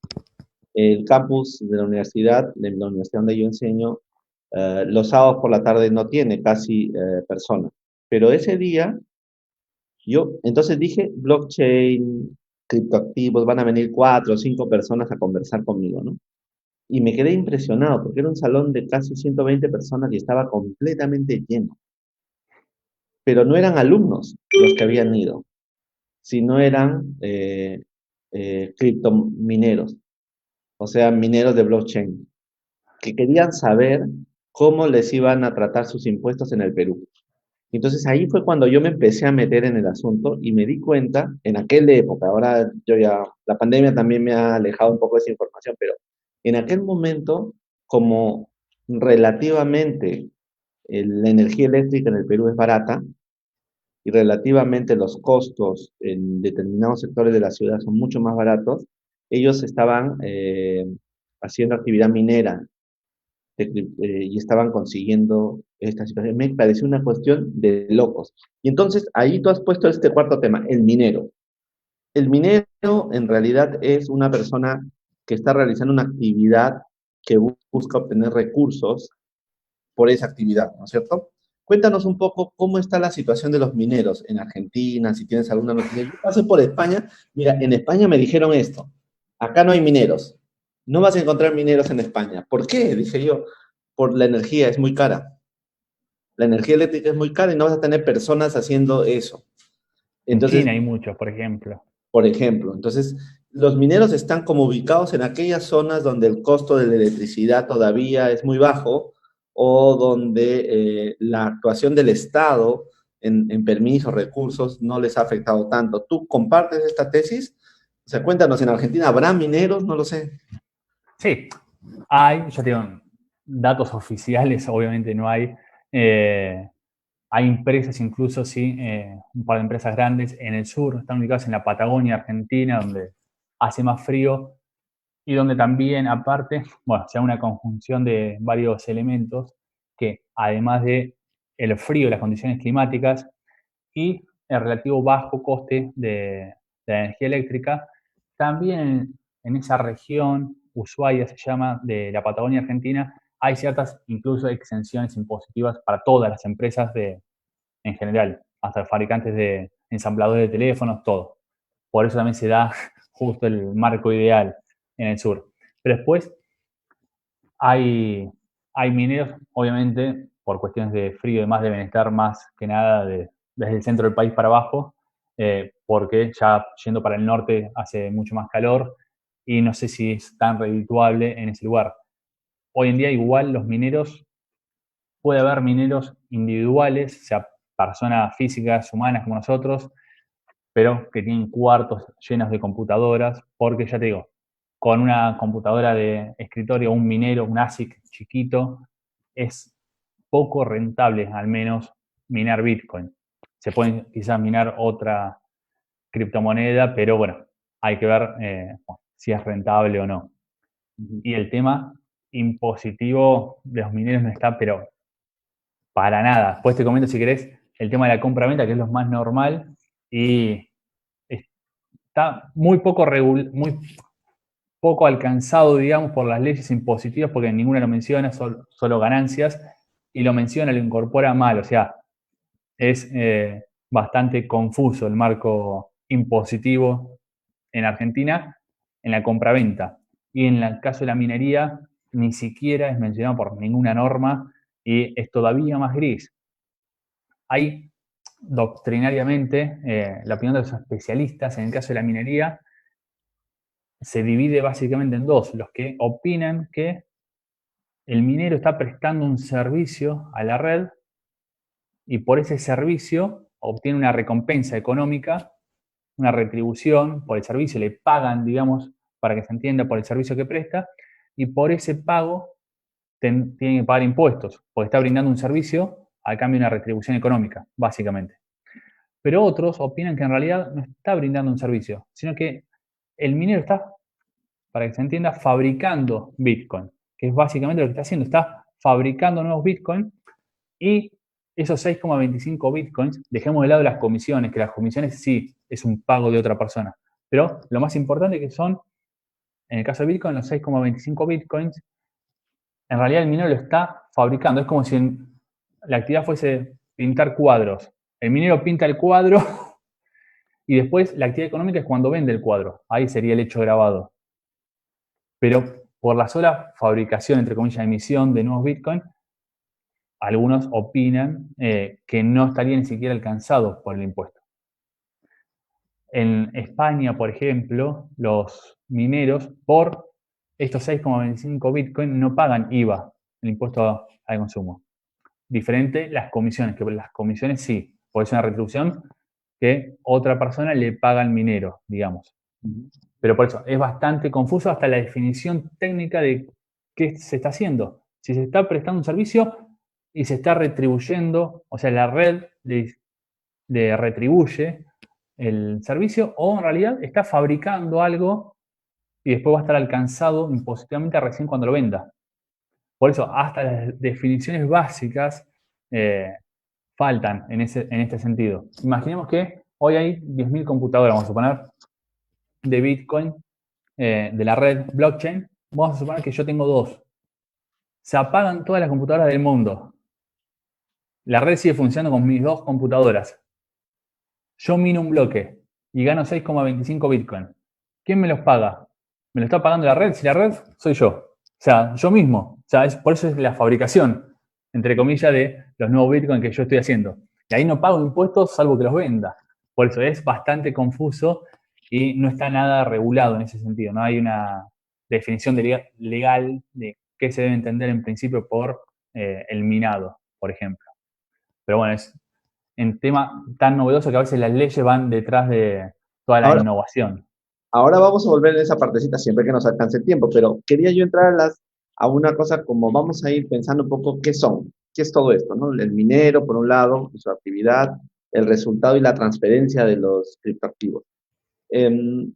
El campus de la universidad donde yo enseño, los sábados por la tarde no tiene casi personas. Pero ese día, yo entonces dije, blockchain, criptoactivos, van a venir 4 o 5 personas a conversar conmigo, ¿no? Y me quedé impresionado porque era un salón de casi 120 personas y estaba completamente lleno. Pero no eran alumnos los que habían ido, sino eran criptomineros, o sea, mineros de blockchain, que querían saber cómo les iban a tratar sus impuestos en el Perú. Entonces ahí fue cuando yo me empecé a meter en el asunto y me di cuenta, en aquella época, ahora yo ya, la pandemia también me ha alejado un poco de esa información, pero en aquel momento, como relativamente la energía eléctrica en el Perú es barata y relativamente los costos en determinados sectores de la ciudad son mucho más baratos, ellos estaban haciendo actividad minera y estaban consiguiendo esta situación. Me pareció una cuestión de locos. Y entonces ahí tú has puesto este cuarto tema, el minero. El minero en realidad es una persona que está realizando una actividad que busca obtener recursos por esa actividad, ¿no es cierto? Cuéntanos un poco cómo está la situación de los mineros en Argentina, si tienes alguna noticia. Yo pasé por España, mira, en España me dijeron esto, acá no hay mineros, no vas a encontrar mineros en España. ¿Por qué? Dije yo, por la energía, es muy cara. La energía eléctrica es muy cara y no vas a tener personas haciendo eso. En Entonces, China hay muchos, por ejemplo. por ejemplo, entonces los mineros están como ubicados en aquellas zonas donde el costo de la electricidad todavía es muy bajo o donde la actuación del Estado en permisos, recursos, no les ha afectado tanto. ¿Tú compartes esta tesis? O sea, cuéntanos, ¿en Argentina habrá mineros? No lo sé. Sí, hay, yo digo, datos oficiales, obviamente no hay. Hay empresas, incluso sí, un par de empresas grandes en el sur, están ubicadas en la Patagonia Argentina, donde hace más frío y donde también, aparte, bueno, se da una conjunción de varios elementos que, además de el frío y las condiciones climáticas y el relativo bajo coste de la energía eléctrica, también en esa región, Ushuaia se llama, de la Patagonia Argentina, hay ciertas incluso exenciones impositivas para todas las empresas en general, hasta fabricantes de ensambladores de teléfonos, todo. Por eso también se da justo el marco ideal en el sur. Pero después hay mineros, obviamente, por cuestiones de frío y demás, deben estar más que nada desde el centro del país para abajo, porque ya yendo para el norte hace mucho más calor y no sé si es tan redituable en ese lugar. Hoy en día igual los mineros, puede haber mineros individuales, o sea, personas físicas, humanas como nosotros, pero que tienen cuartos llenos de computadoras, porque ya te digo, con una computadora de escritorio, un minero, un ASIC chiquito, es poco rentable, al menos, minar Bitcoin. Se puede quizás minar otra criptomoneda, pero bueno, hay que ver si es rentable o no. Y el tema impositivo de los mineros no está, pero para nada. Después te comento, si querés, el tema de la compra-venta, que es lo más normal, y está muy poco alcanzado, digamos, por las leyes impositivas, porque ninguna lo menciona, solo ganancias, y lo menciona, lo incorpora mal, o sea, es bastante confuso el marco impositivo en Argentina en la compraventa. Y en el caso de la minería, ni siquiera es mencionado por ninguna norma y es todavía más gris. Hay doctrinariamente, la opinión de los especialistas en el caso de la minería se divide básicamente en dos: los que opinan que el minero está prestando un servicio a la red y por ese servicio obtiene una recompensa económica, una retribución por el servicio, le pagan, digamos, para que se entienda, por el servicio que presta, y por ese pago tiene que pagar impuestos, porque está brindando un servicio a cambio de una retribución económica, básicamente. Pero otros opinan que en realidad no está brindando un servicio, sino que el minero está, para que se entienda, fabricando Bitcoin, que es básicamente lo que está haciendo, está fabricando nuevos Bitcoin, y esos 6,25 Bitcoins, dejemos de lado las comisiones, que las comisiones sí es un pago de otra persona, pero lo más importante que son, en el caso de Bitcoin, los 6,25 Bitcoins, en realidad el minero lo está fabricando. Es como si la actividad fuese pintar cuadros. El minero pinta el cuadro y después la actividad económica es cuando vende el cuadro. Ahí sería el hecho grabado. Pero por la sola fabricación, entre comillas, emisión de nuevos Bitcoin, algunos opinan que no estaría ni siquiera alcanzado por el impuesto. En España, por ejemplo, los mineros por estos 6,25 Bitcoin no pagan IVA, el impuesto al consumo. Diferente las comisiones, que las comisiones sí, puede ser una retribución que otra persona le paga al minero, digamos. Pero por eso es bastante confuso hasta la definición técnica de qué se está haciendo. Si se está prestando un servicio y se está retribuyendo, o sea, la red le retribuye el servicio, o en realidad está fabricando algo y después va a estar alcanzado impositivamente recién cuando lo venda. Por eso, hasta las definiciones básicas faltan en este sentido. Imaginemos que hoy hay 10.000 computadoras, vamos a suponer, de Bitcoin, de la red blockchain. Vamos a suponer que yo tengo 2. Se apagan todas las computadoras del mundo. La red sigue funcionando con mis 2 computadoras. Yo mino un bloque y gano 6,25 Bitcoin. ¿Quién me los paga? ¿Me lo está pagando la red? Si la red soy yo. O sea, yo mismo. O sea, por eso es la fabricación, entre comillas, de los nuevos Bitcoin que yo estoy haciendo. Y ahí no pago impuestos salvo que los venda. Por eso es bastante confuso y no está nada regulado en ese sentido. No hay una definición legal de qué se debe entender en principio por el minado, por ejemplo. Pero bueno, es un tema tan novedoso que a veces las leyes van detrás de toda la Ahora, innovación. ahora vamos a volver en esa partecita siempre que nos alcance el tiempo, pero quería yo entrar a una cosa como vamos a ir pensando un poco qué es todo esto, ¿no? El minero, por un lado, y su actividad, el resultado y la transferencia de los criptoactivos. Em,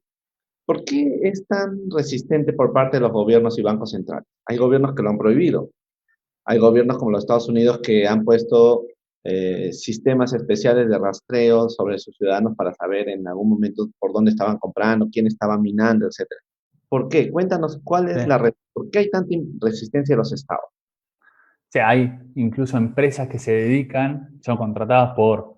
¿Por qué es tan resistente por parte de los gobiernos y bancos centrales? Hay gobiernos que lo han prohibido. Hay gobiernos como los Estados Unidos que han puesto sistemas especiales de rastreo sobre sus ciudadanos para saber en algún momento por dónde estaban comprando, quién estaba minando, etcétera. ¿Por qué? Cuéntanos cuál Sí. es por qué hay tanta resistencia de los estados. O sea, hay incluso empresas que se dedican, son contratadas por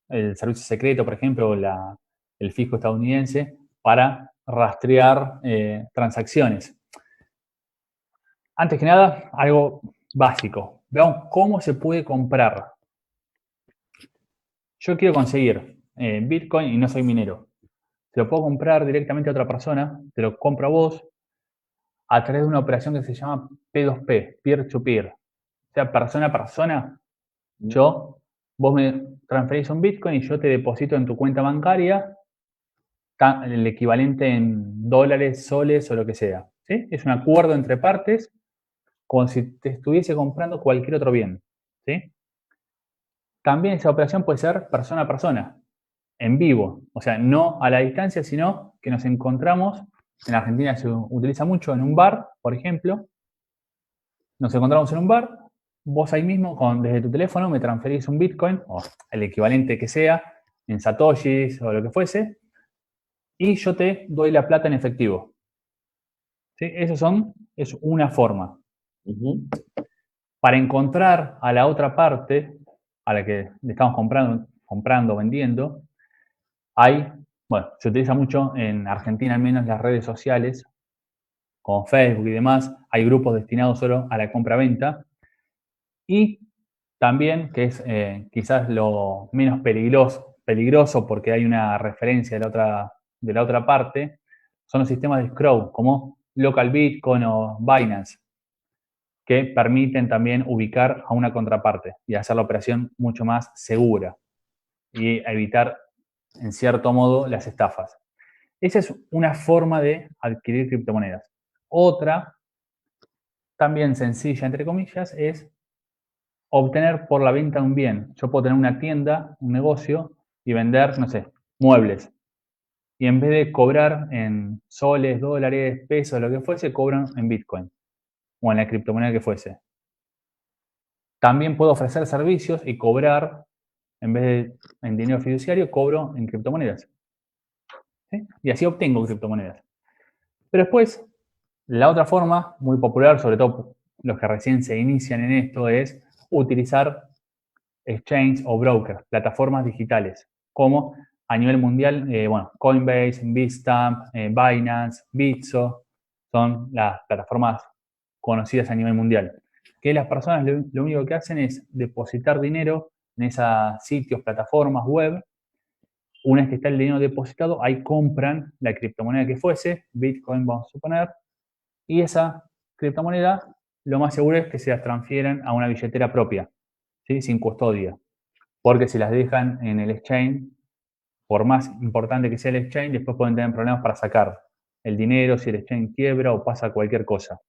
el servicio secreto, por ejemplo, o el fisco estadounidense, para rastrear transacciones. Antes que nada, algo básico. Veamos cómo se puede comprar. Yo quiero conseguir Bitcoin y no soy minero. se lo puedo comprar directamente a otra persona, te lo compro a vos, a través de una operación que se llama P2P, peer-to-peer. O sea, persona a persona, vos me transferís un Bitcoin y yo te deposito en tu cuenta bancaria el equivalente en dólares, soles o lo que sea. ¿Sí? Es un acuerdo entre partes, como si te estuviese comprando cualquier otro bien. ¿Sí? También esa operación puede ser persona a persona, en vivo. O sea, no a la distancia, sino que nos encontramos, en Argentina se utiliza mucho, en un bar, por ejemplo. Nos encontramos en un bar, vos ahí mismo, desde tu teléfono, me transferís un Bitcoin, o el equivalente que sea, en satoshis o lo que fuese, y yo te doy la plata en efectivo. ¿Sí? Es una forma. Para encontrar a la otra parte, a la que le estamos comprando, vendiendo, se utiliza mucho en Argentina, al menos las redes sociales, como Facebook y demás, hay grupos destinados solo a la compra-venta. Y también, que es quizás lo menos peligroso porque hay una referencia de la otra parte, son los sistemas de escrow, como Local Bitcoin o Binance, que permiten también ubicar a una contraparte y hacer la operación mucho más segura y evitar, en cierto modo, las estafas. Esa es una forma de adquirir criptomonedas. Otra, también sencilla, entre comillas, es obtener por la venta de un bien. Yo puedo tener una tienda, un negocio, y vender, no sé, muebles. Y en vez de cobrar en soles, dólares, pesos, lo que fuese, cobran en Bitcoin o en la criptomoneda que fuese. También puedo ofrecer servicios y cobrar, en vez de en dinero fiduciario, cobro en criptomonedas. ¿Sí? Y así obtengo criptomonedas. Pero después, la otra forma, muy popular, sobre todo los que recién se inician en esto, es utilizar exchange o brokers, plataformas digitales, como a nivel mundial, Coinbase, Bitstamp, Binance, Bitso, son las plataformas conocidas a nivel mundial. Que las personas lo único que hacen es depositar dinero en esos sitios, plataformas, web. Una vez que está el dinero depositado, ahí compran la criptomoneda que fuese, Bitcoin vamos a suponer, y esa criptomoneda lo más seguro es que se las transfieran a una billetera propia, ¿sí? Sin custodia. Porque si las dejan en el exchange, por más importante que sea el exchange, después pueden tener problemas para sacar el dinero, si el exchange quiebra o pasa cualquier cosa.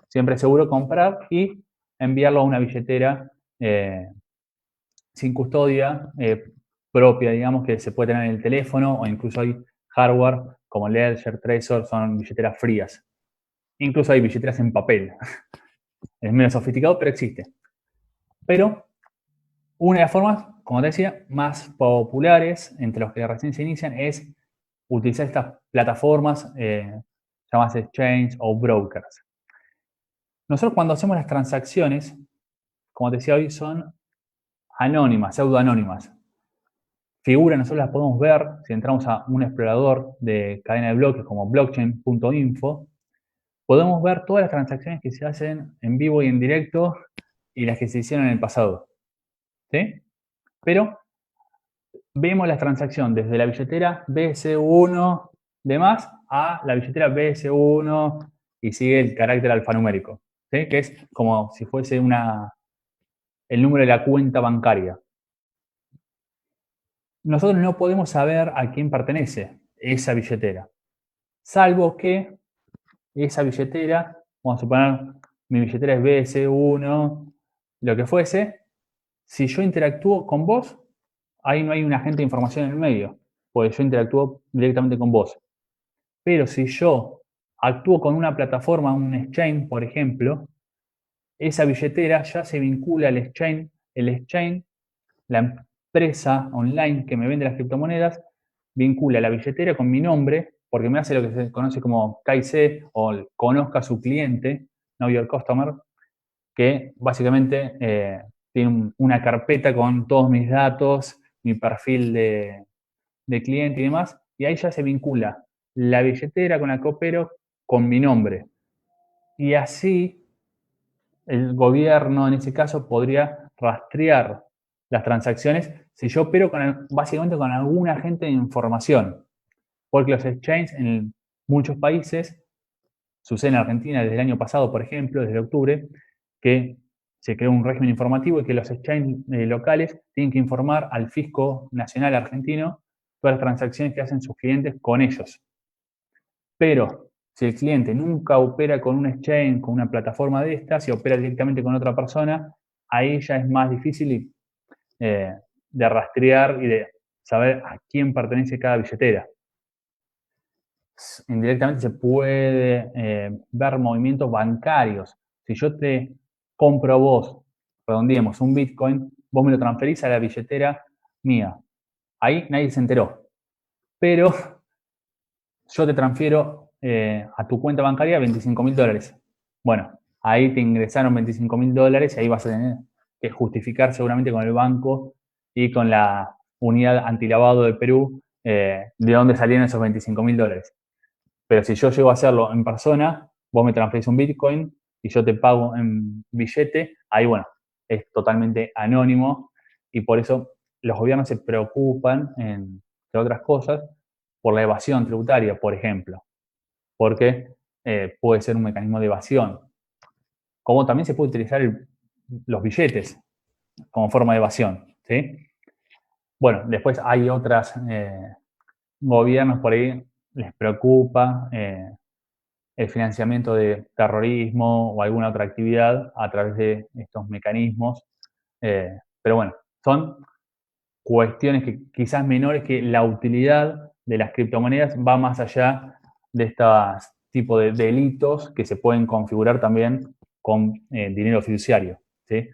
Siempre es seguro comprar y enviarlo a una billetera sin custodia propia, digamos, que se puede tener en el teléfono, o incluso hay hardware como Ledger, Trezor, son billeteras frías. Incluso hay billeteras en papel. Es menos sofisticado, pero existe. Pero una de las formas, como te decía, más populares entre los que recién se inician es utilizar estas plataformas llamadas exchange o brokers. Nosotros cuando hacemos las transacciones, como te decía hoy, son anónimas, pseudoanónimas. Figuras nosotros las podemos ver si entramos a un explorador de cadena de bloques como blockchain.info. Podemos ver todas las transacciones que se hacen en vivo y en directo y las que se hicieron en el pasado. ¿Sí? Pero vemos la transacción desde la billetera BS1 demás a la billetera BS1 y sigue el carácter alfanumérico, ¿sí? Que es como si fuese el número de la cuenta bancaria. Nosotros no podemos saber a quién pertenece esa billetera, salvo que esa billetera, vamos a suponer mi billetera es BS1, lo que fuese, si yo interactúo con vos, ahí no hay un agente de información en el medio, porque yo interactúo directamente con vos. Pero si yo actúo con una plataforma, un exchange, por ejemplo, esa billetera ya se vincula al exchange. El exchange, la empresa online que me vende las criptomonedas, vincula la billetera con mi nombre, porque me hace lo que se conoce como KYC o conozca a su cliente, Know Your Customer, que básicamente tiene una carpeta con todos mis datos, mi perfil de cliente y demás, y ahí ya se vincula la billetera con la que opero con mi nombre. Y así el gobierno, en ese caso, podría rastrear las transacciones si yo opero básicamente con algún agente de información. Porque los exchanges en muchos países, sucede en Argentina desde el año pasado, por ejemplo, desde octubre, que se creó un régimen informativo y que los exchanges locales tienen que informar al fisco nacional argentino todas las transacciones que hacen sus clientes con ellos. Pero si el cliente nunca opera con un exchange, con una plataforma de estas, y opera directamente con otra persona, ahí ya es más difícil de rastrear y de saber a quién pertenece cada billetera. Indirectamente se puede ver movimientos bancarios. Si yo te compro a vos, redondeemos, un Bitcoin, vos me lo transferís a la billetera mía. Ahí nadie se enteró. Pero yo te transfiero a tu cuenta bancaria $25.000. Bueno, ahí te ingresaron $25.000 y ahí vas a tener que justificar seguramente con el banco y con la unidad antilavado de Perú de dónde salieron esos $25.000. Pero si yo llego a hacerlo en persona, vos me transferís un Bitcoin y yo te pago en billete, ahí bueno, es totalmente anónimo y por eso los gobiernos se preocupan, entre otras cosas, por la evasión tributaria, por ejemplo, porque puede ser un mecanismo de evasión. Como también se puede utilizar los billetes como forma de evasión, ¿sí? Bueno, después hay otros gobiernos por ahí les preocupa el financiamiento de terrorismo o alguna otra actividad a través de estos mecanismos. Pero bueno, son cuestiones que quizás menores, que la utilidad de las criptomonedas va más allá de estos tipos de delitos que se pueden configurar también con dinero fiduciario, ¿sí?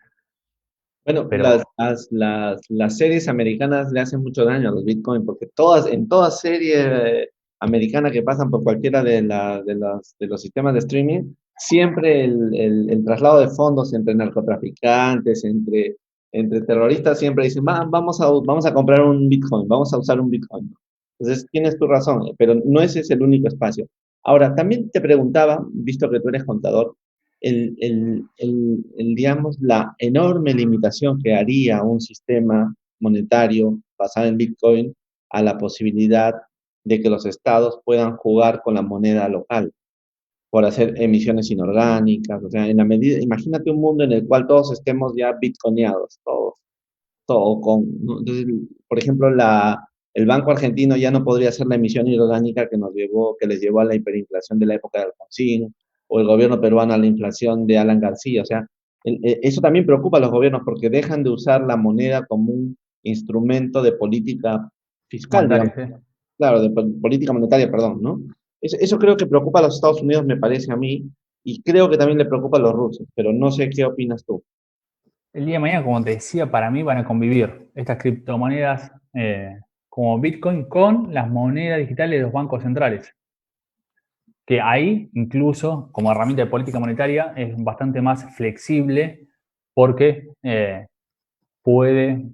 Bueno, Pero las series americanas le hacen mucho daño a los Bitcoin, porque en toda serie americana que pasan por cualquiera de los sistemas de streaming, siempre el traslado de fondos entre narcotraficantes, entre terroristas, siempre dicen, vamos a comprar un Bitcoin, vamos a usar un Bitcoin. Entonces, tienes tu razón, pero no ese es el único espacio. Ahora, también te preguntaba, visto que tú eres contador, digamos, la enorme limitación que haría un sistema monetario basado en Bitcoin a la posibilidad de que los estados puedan jugar con la moneda local por hacer emisiones inorgánicas, o sea, en la medida, imagínate un mundo en el cual todos estemos ya bitcoineados, todos, todo con, ¿no? Entonces, por ejemplo, el Banco Argentino ya no podría hacer la emisión inorgánica que les llevó a la hiperinflación de la época de Alfonsín, o el gobierno peruano a la inflación de Alan García. O sea, eso también preocupa a los gobiernos porque dejan de usar la moneda como un instrumento de política fiscal, digamos, monetarios, ¿sí? claro, de política monetaria, perdón, ¿no? Eso creo que preocupa a los Estados Unidos, me parece a mí, y creo que también le preocupa a los rusos, pero no sé qué opinas tú. El día de mañana, como te decía, para mí van a convivir estas criptomonedas como Bitcoin con las monedas digitales de los bancos centrales. Que ahí, incluso como herramienta de política monetaria, es bastante más flexible porque puede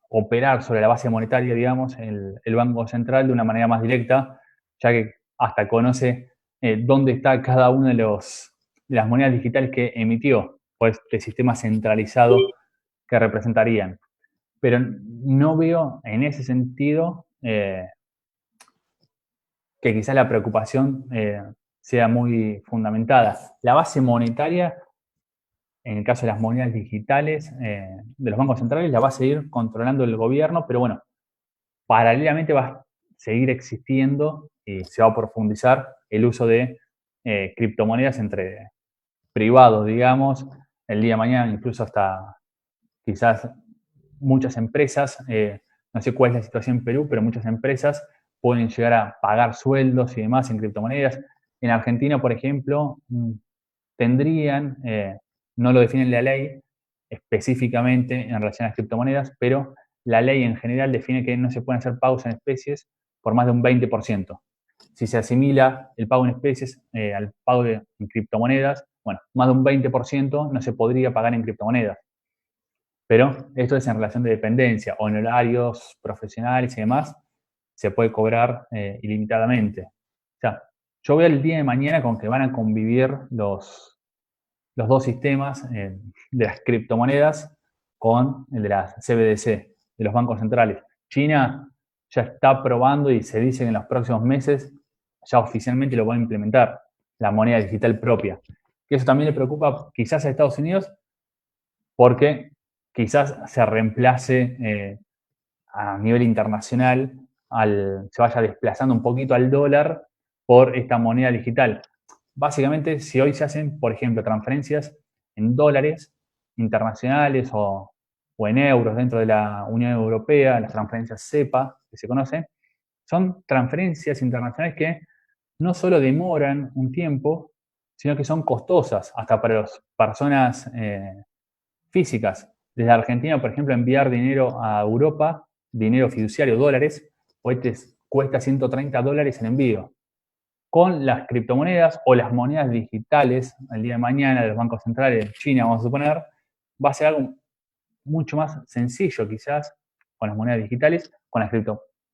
operar sobre la base monetaria, digamos, el Banco Central de una manera más directa, ya que hasta conoce dónde está cada una de las monedas digitales que emitió, o este sistema centralizado que representarían. Pero no veo en ese sentido que quizás la preocupación sea muy fundamentada. La base monetaria, en el caso de las monedas digitales de los bancos centrales, la va a seguir controlando el gobierno, pero bueno, paralelamente va a seguir existiendo y se va a profundizar el uso de criptomonedas entre privados, digamos, el día de mañana incluso hasta quizás muchas empresas, no sé cuál es la situación en Perú, pero muchas empresas pueden llegar a pagar sueldos y demás en criptomonedas. En Argentina, por ejemplo, tendrían, no lo define la ley específicamente en relación a las criptomonedas, pero la ley en general define que no se pueden hacer pagos en especies por más de un 20%. Si se asimila el pago en especies al pago en criptomonedas, bueno, más de un 20% no se podría pagar en criptomonedas. Pero esto es en relación de dependencia, honorarios profesionales y demás, se puede cobrar ilimitadamente. O sea, yo veo el día de mañana con que van a convivir los dos sistemas de las criptomonedas con el de las CBDC, de los bancos centrales. China ya está probando y se dice que en los próximos meses ya oficialmente lo va a implementar, la moneda digital propia. Que eso también le preocupa quizás a Estados Unidos porque quizás se reemplace a nivel internacional, se vaya desplazando un poquito al dólar por esta moneda digital. Básicamente, si hoy se hacen, por ejemplo, transferencias en dólares internacionales o en euros dentro de la Unión Europea, las transferencias SEPA, que se conocen, son transferencias internacionales que no solo demoran un tiempo, sino que son costosas, hasta para las personas físicas. Desde Argentina, por ejemplo, enviar dinero a Europa, dinero fiduciario, dólares, hoy te cuesta $130 el envío. Con las criptomonedas o las monedas digitales, el día de mañana de los bancos centrales de China, vamos a suponer, va a ser algo mucho más sencillo quizás con las monedas digitales. Con las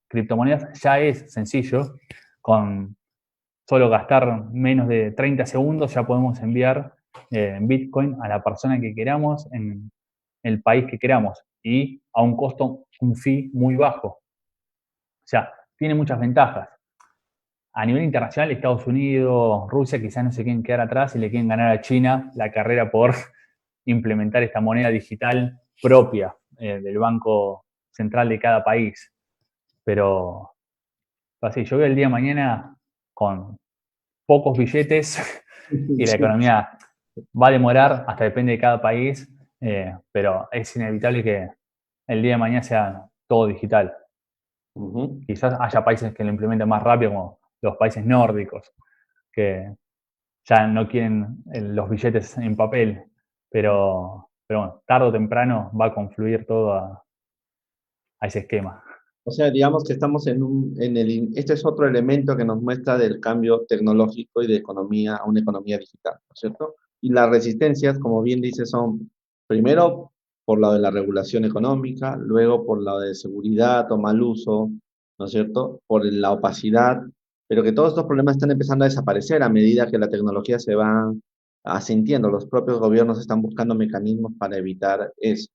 criptomonedas ya es sencillo. Con solo gastar menos de 30 segundos ya podemos enviar Bitcoin a la persona que queramos en el país que queramos y a un costo, un fee muy bajo. O sea, tiene muchas ventajas. A nivel internacional, Estados Unidos, Rusia, quizás no se quieren quedar atrás y le quieren ganar a China la carrera por implementar esta moneda digital propia del Banco Central de cada país. Pero así, yo veo el día de mañana con pocos billetes y la economía va a demorar, hasta depende de cada país, pero es inevitable que el día de mañana sea todo digital. Quizás haya países que lo implementen más rápido, como los países nórdicos, que ya no quieren los billetes en papel, pero bueno, tarde o temprano va a confluir todo a ese esquema. O sea, digamos que estamos este es otro elemento que nos muestra del cambio tecnológico y de economía a una economía digital, ¿no es cierto? Y las resistencias, como bien dice, son primero por lado de la regulación económica, luego por lado de seguridad o mal uso, ¿no es cierto? Por la opacidad, pero que todos estos problemas están empezando a desaparecer a medida que la tecnología se va asintiendo. Los propios gobiernos están buscando mecanismos para evitar eso.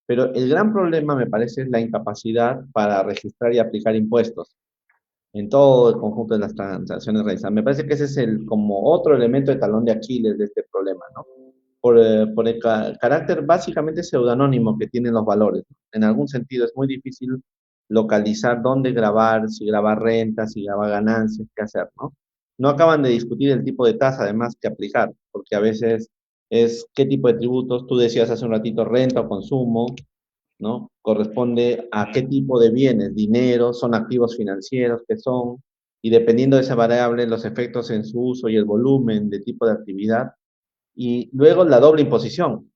Pero el gran problema, me parece, es la incapacidad para registrar y aplicar impuestos en todo el conjunto de las transacciones realizadas. Me parece que ese es como otro elemento de talón de Aquiles de este problema, ¿no? Por el carácter básicamente pseudonónimo que tienen los valores, ¿no? En algún sentido es muy difícil localizar dónde grabar, si grabar rentas, si grabar ganancias, qué hacer, ¿no? No acaban de discutir el tipo de tasa, además, que aplicar, porque a veces es qué tipo de tributos, tú decías hace un ratito, renta o consumo, ¿no? Corresponde a qué tipo de bienes, dinero, son activos financieros, que son, y dependiendo de esa variable, los efectos en su uso y el volumen de tipo de actividad, y luego la doble imposición,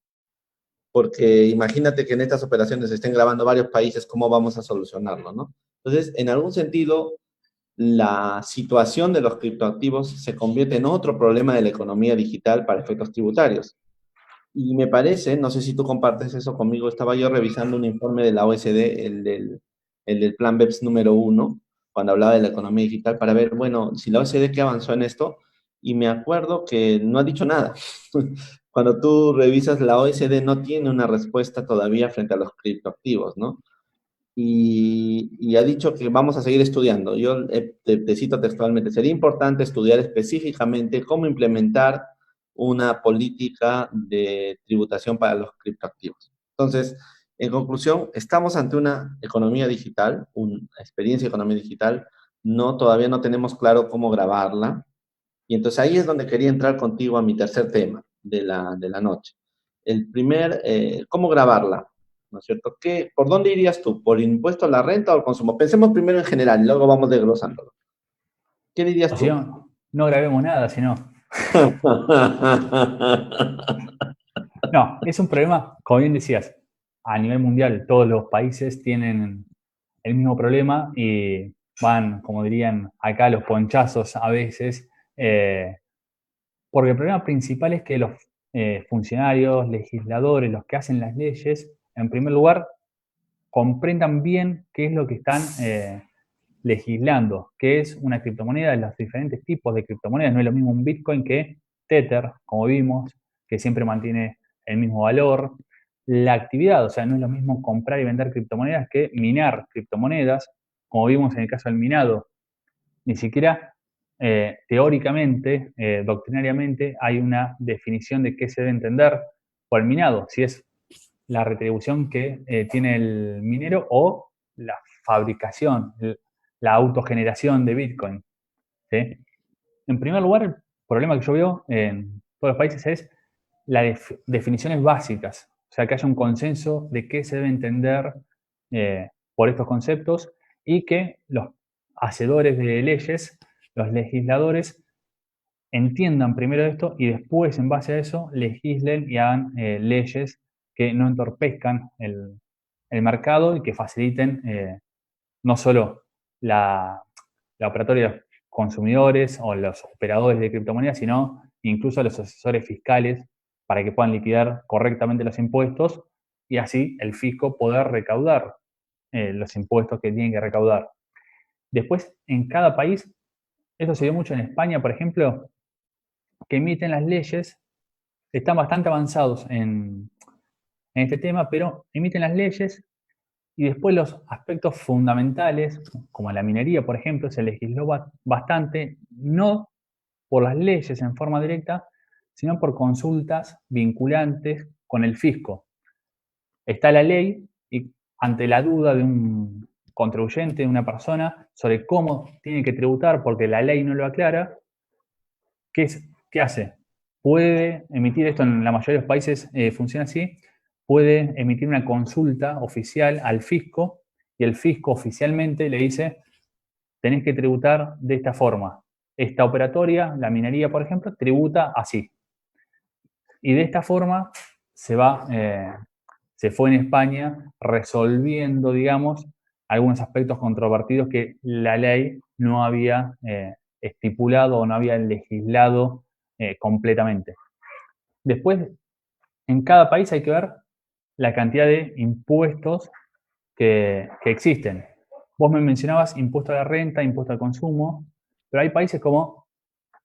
porque imagínate que en estas operaciones se estén grabando varios países, ¿cómo vamos a solucionarlo, no? Entonces, en algún sentido, la situación de los criptoactivos se convierte en otro problema de la economía digital para efectos tributarios. Y me parece, no sé si tú compartes eso conmigo, estaba yo revisando un informe de la OECD, el del Plan BEPS número 1, cuando hablaba de la economía digital, para ver, bueno, si la OECD qué avanzó en esto, y me acuerdo que no ha dicho nada. Cuando tú revisas, la OECD no tiene una respuesta todavía frente a los criptoactivos, ¿no? Y ha dicho que vamos a seguir estudiando. Yo te cito textualmente, sería importante estudiar específicamente cómo implementar una política de tributación para los criptoactivos. Entonces, en conclusión, estamos ante una economía digital, una experiencia de economía digital, todavía no tenemos claro cómo grabarla, y entonces ahí es donde quería entrar contigo a mi tercer tema de la noche. El primer, ¿cómo grabarla? ¿No es cierto? ¿Por dónde irías tú? ¿Por impuesto a la renta o al consumo? Pensemos primero en general y luego vamos desglosándolo. ¿Qué dirías O si tú? no, no grabemos nada, si no. No, es un problema, como bien decías, a nivel mundial todos los países tienen el mismo problema y van, como dirían acá, los ponchazos a veces, porque el problema principal es que los funcionarios, legisladores, los que hacen las leyes, en primer lugar, comprendan bien qué es lo que están legislando, qué es una criptomoneda, los diferentes tipos de criptomonedas. No es lo mismo un Bitcoin que Tether, como vimos, que siempre mantiene el mismo valor. La actividad, o sea, no es lo mismo comprar y vender criptomonedas que minar criptomonedas. como vimos en el caso del minado. Ni siquiera teóricamente, doctrinariamente, hay una definición de qué se debe entender por el minado, si es la retribución que tiene el minero o la fabricación, la autogeneración de Bitcoin. ¿Sí? En primer lugar, el problema que yo veo en todos los países es las definiciones básicas, o sea, que haya un consenso de qué se debe entender por estos conceptos y que los hacedores de leyes, los legisladores, entiendan primero esto y después, en base a eso, legislen y hagan leyes que no entorpezcan el mercado y que faciliten no solo la operatoria de los consumidores o los operadores de criptomonedas, sino incluso a los asesores fiscales para que puedan liquidar correctamente los impuestos y así el fisco poder recaudar los impuestos que tienen que recaudar. Después, en cada país, eso se dio mucho en España, por ejemplo, que emiten las leyes, están bastante avanzados en este tema, pero emiten las leyes y después los aspectos fundamentales, como la minería, por ejemplo, se legisló bastante, no por las leyes en forma directa, sino por consultas vinculantes con el fisco. Está la ley y ante la duda de un contribuyente, de una persona, sobre cómo tiene que tributar porque la ley no lo aclara, ¿qué hace? Puede emitir, esto en la mayoría de los países funciona así, puede emitir una consulta oficial al fisco y el fisco oficialmente le dice, tenés que tributar de esta forma. Esta operatoria, la minería, por ejemplo, tributa así. Y de esta forma se fue en España resolviendo, digamos, algunos aspectos controvertidos que la ley no había estipulado o no había legislado completamente. Después, en cada país hay que ver la cantidad de impuestos que existen. Vos me mencionabas impuesto a la renta, impuesto al consumo, pero hay países como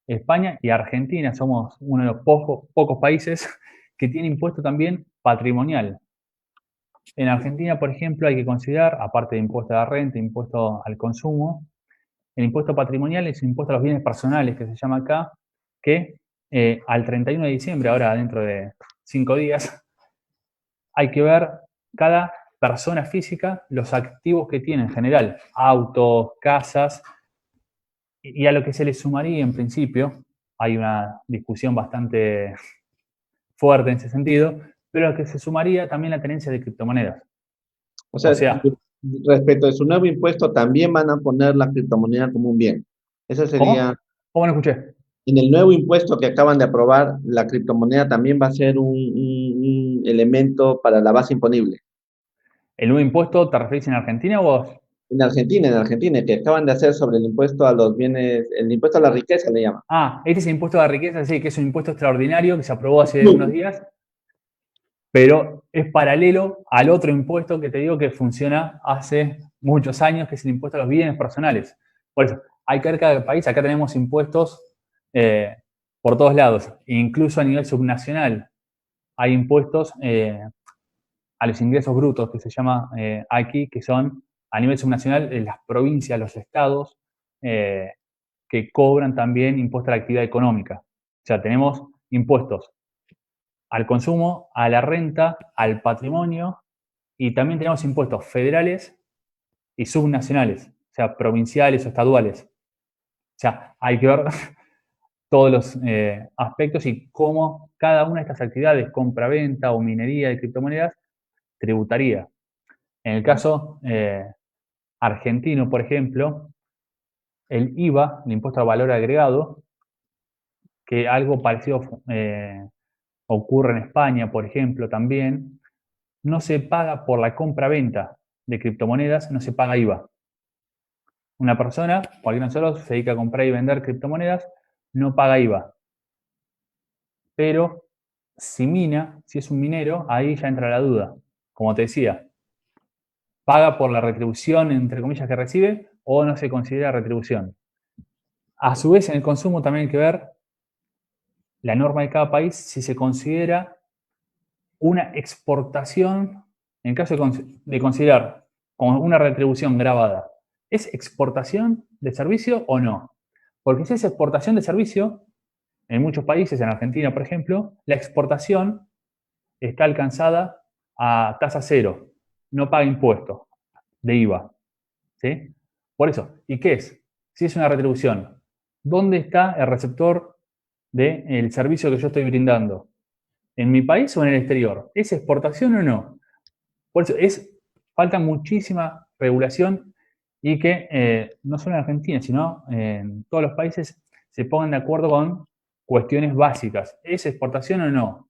España y Argentina, somos uno de los pocos países que tiene impuesto también patrimonial. En Argentina, por ejemplo, hay que considerar, aparte de impuesto a la renta, impuesto al consumo, el impuesto patrimonial es un impuesto a los bienes personales, que se llama acá, que al 31 de diciembre, ahora dentro de 5 días, hay que ver cada persona física los activos que tiene en general, autos, casas, y a lo que se le sumaría en principio, hay una discusión bastante fuerte en ese sentido, pero a lo que se sumaría también la tenencia de criptomonedas. O sea, respecto de su nuevo impuesto, también van a poner la criptomoneda como un bien. Esa sería... ¿Cómo? ¿Cómo no escuché? En el nuevo impuesto que acaban de aprobar, la criptomoneda también va a ser un elemento para la base imponible. ¿El nuevo impuesto te referís en Argentina o vos? En Argentina, que acaban de hacer sobre el impuesto a los bienes, el impuesto a la riqueza le llama. Ah, este es el impuesto a la riqueza, sí, que es un impuesto extraordinario que se aprobó hace unos días, pero es paralelo al otro impuesto que te digo que funciona hace muchos años, que es el impuesto a los bienes personales. Por eso, hay que ver cada país, acá tenemos impuestos por todos lados, incluso a nivel subnacional. Hay impuestos a los ingresos brutos, que se llama aquí, que son a nivel subnacional las provincias, los estados, que cobran también impuesto a la actividad económica. O sea, tenemos impuestos al consumo, a la renta, al patrimonio y también tenemos impuestos federales y subnacionales, o sea, provinciales o estaduales. O sea, hay que ver todos los aspectos y cómo cada una de estas actividades, compra-venta o minería de criptomonedas, tributaría. En el caso argentino, por ejemplo, el IVA, el impuesto al valor agregado, que algo parecido ocurre en España, por ejemplo, también, no se paga por la compra-venta de criptomonedas, no se paga IVA. Una persona, cualquiera de nosotros, se dedica a comprar y vender criptomonedas, no paga IVA. Pero si mina, si es un minero, ahí ya entra la duda. Como te decía, paga por la retribución, entre comillas, que recibe o no se considera retribución. A su vez, en el consumo también hay que ver la norma de cada país si se considera una exportación, en caso de considerar como una retribución grabada, ¿es exportación de servicio o no? Porque si es exportación de servicio, en muchos países, en Argentina, por ejemplo, la exportación está alcanzada a tasa cero, no paga impuestos de IVA. ¿Sí? Por eso, ¿y qué es? Si es una retribución, ¿dónde está el receptor del servicio que yo estoy brindando? ¿En mi país o en el exterior? ¿Es exportación o no? Por eso, falta muchísima regulación y que no solo en Argentina, sino en todos los países se pongan de acuerdo con cuestiones básicas. ¿Es exportación o no?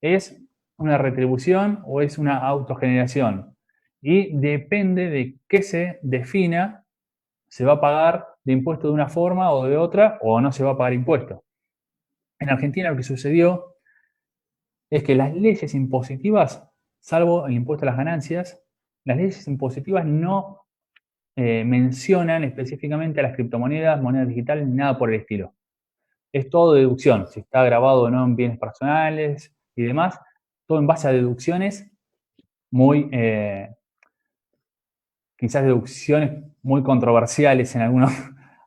¿Es una retribución o es una autogeneración? Y depende de qué se defina, se va a pagar de impuesto de una forma o de otra, o no se va a pagar impuesto. En Argentina lo que sucedió es que las leyes impositivas, salvo el impuesto a las ganancias, las leyes impositivas no mencionan específicamente a las criptomonedas, monedas digitales, ni nada por el estilo. Es todo deducción, si está grabado o no en bienes personales y demás, todo en base a deducciones muy, quizás deducciones muy controversiales en algunos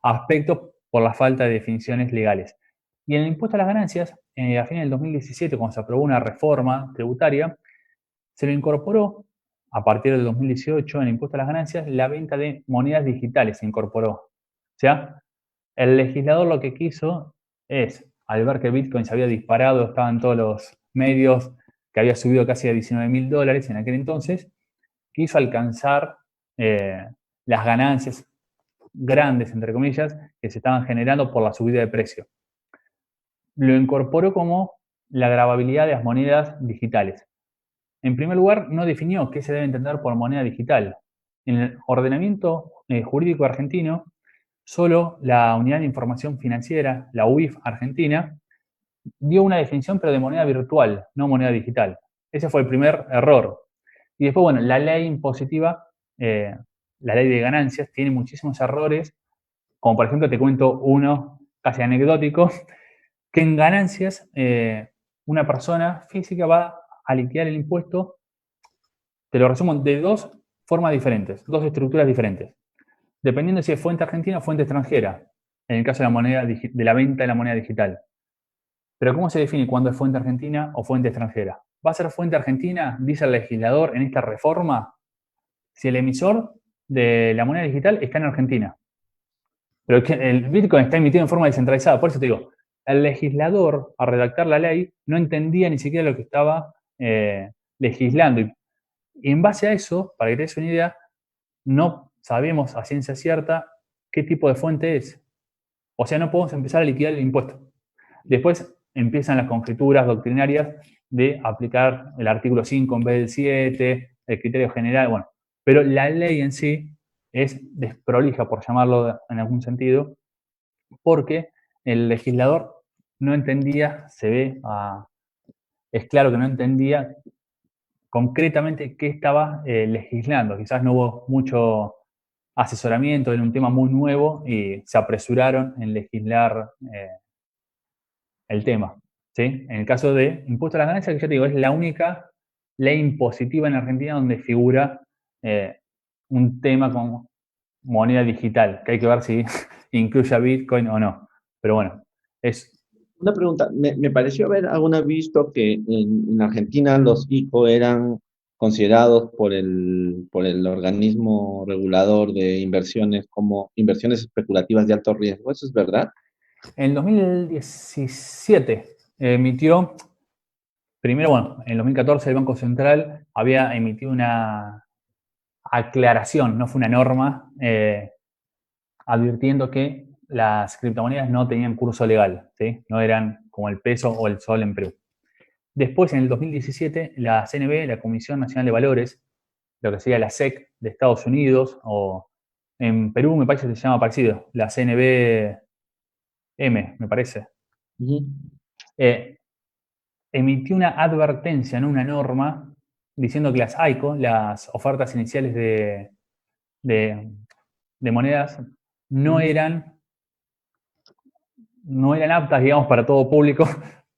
aspectos por la falta de definiciones legales. Y en el impuesto a las ganancias, a fines del 2017, cuando se aprobó una reforma tributaria, se lo incorporó a partir del 2018 en el impuesto a las ganancias la venta de monedas digitales, se incorporó. O sea, el legislador lo que quiso es, al ver que Bitcoin se había disparado, estaban todos los medios, que había subido casi a $19.000 en aquel entonces, quiso alcanzar las ganancias grandes, entre comillas, que se estaban generando por la subida de precio. Lo incorporó como la gravabilidad de las monedas digitales. En primer lugar, no definió qué se debe entender por moneda digital. En el ordenamiento jurídico argentino, solo la Unidad de Información Financiera, la UIF Argentina, dio una definición, pero de moneda virtual, no moneda digital. Ese fue el primer error. Y después, bueno, la ley impositiva, la ley de ganancias, tiene muchísimos errores, como por ejemplo, te cuento uno casi anecdótico, que en ganancias una persona física va a liquidar el impuesto, te lo resumo, de dos formas diferentes, dos estructuras diferentes, dependiendo si es fuente argentina o fuente extranjera, en el caso de la, de la venta de la moneda digital. Pero ¿cómo se define cuándo es fuente argentina o fuente extranjera? ¿Va a ser fuente argentina, dice el legislador en esta reforma, si el emisor de la moneda digital está en Argentina? Pero el Bitcoin está emitido en forma descentralizada. Por eso te digo, el legislador, al redactar la ley, no entendía ni siquiera lo que estaba legislando. Y en base a eso, para que te des una idea, no sabemos a ciencia cierta qué tipo de fuente es. O sea, no podemos empezar a liquidar el impuesto. Después empiezan las conjeturas doctrinarias de aplicar el artículo 5 en vez del 7, el criterio general, bueno. Pero la ley en sí es desprolija, por llamarlo en algún sentido, porque el legislador no entendía, es claro que no entendía concretamente qué estaba legislando. Quizás no hubo mucho asesoramiento, era un tema muy nuevo y se apresuraron en legislar el tema. ¿Sí? En el caso de impuesto a las ganancias, que yo te digo, es la única ley impositiva en Argentina donde figura un tema con moneda digital, que hay que ver si incluye a Bitcoin o no. Pero bueno, es... Una pregunta, me pareció haber alguna visto que en Argentina los ICO eran considerados por el organismo regulador de inversiones como inversiones especulativas de alto riesgo. ¿Eso es verdad? En 2017 emitió, primero, bueno, en 2014 el Banco Central había emitido una aclaración, no fue una norma, advirtiendo que las criptomonedas no tenían curso legal, ¿sí? No eran como el peso o el sol en Perú. Después, en el 2017, la CNB, la Comisión Nacional de Valores, lo que sería la SEC de Estados Unidos, o en Perú me parece que se llama parecido, la CNBM, me parece, emitió una advertencia, no una norma, diciendo que las AICO, las ofertas iniciales de monedas, no eran aptas, digamos, para todo público,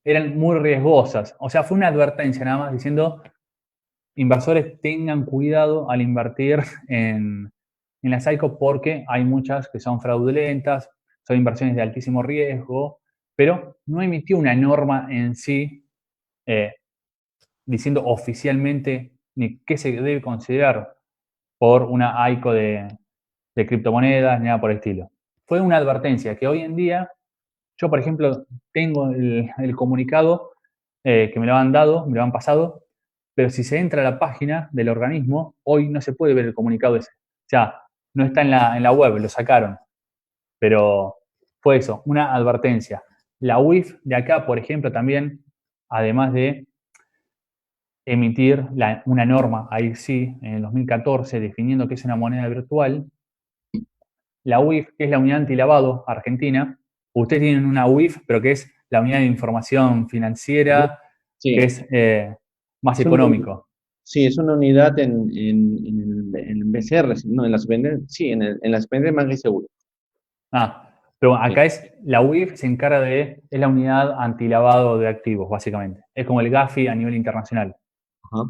eran muy riesgosas. O sea, fue una advertencia nada más diciendo, inversores tengan cuidado al invertir en en las ICO porque hay muchas que son fraudulentas, son inversiones de altísimo riesgo, pero no emitió una norma en sí diciendo oficialmente ni qué se debe considerar por una ICO de criptomonedas, ni nada por el estilo. Fue una advertencia que hoy en día, yo por ejemplo, tengo el comunicado que me lo han dado, me lo han pasado, pero si se entra a la página del organismo, hoy no se puede ver el comunicado ese. O sea, no está en la web, lo sacaron. Pero fue eso, una advertencia. La UIF de acá, por ejemplo, también, además de emitir una norma, ahí sí, en el 2014, definiendo qué es una moneda virtual, la UIF, que es la Unidad Antilavado Argentina, ustedes tienen una UIF, pero que es la Unidad de Información Financiera, que Sí, es más es una, económico. sí, es una unidad en el BCR, no, en la superintendencia, sí, en la superintendencia de Banca y Seguro. Pero Sí. acá la UIF se encarga es la unidad antilavado de activos, básicamente. Es como el GAFI a nivel internacional. Ajá.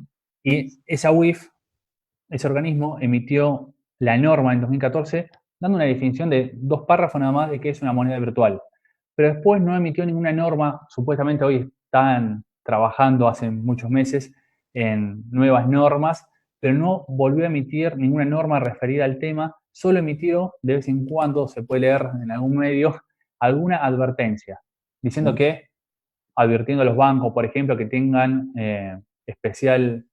Y esa UIF, ese organismo, emitió la norma en 2014, dando una definición de 2 párrafos nada más de qué es una moneda virtual. Pero después no emitió ninguna norma, supuestamente hoy están trabajando hace muchos meses en nuevas normas, pero no volvió a emitir ninguna norma referida al tema, solo emitió de vez en cuando, se puede leer en algún medio, alguna advertencia, diciendo que, advirtiendo a los bancos, por ejemplo, que tengan especial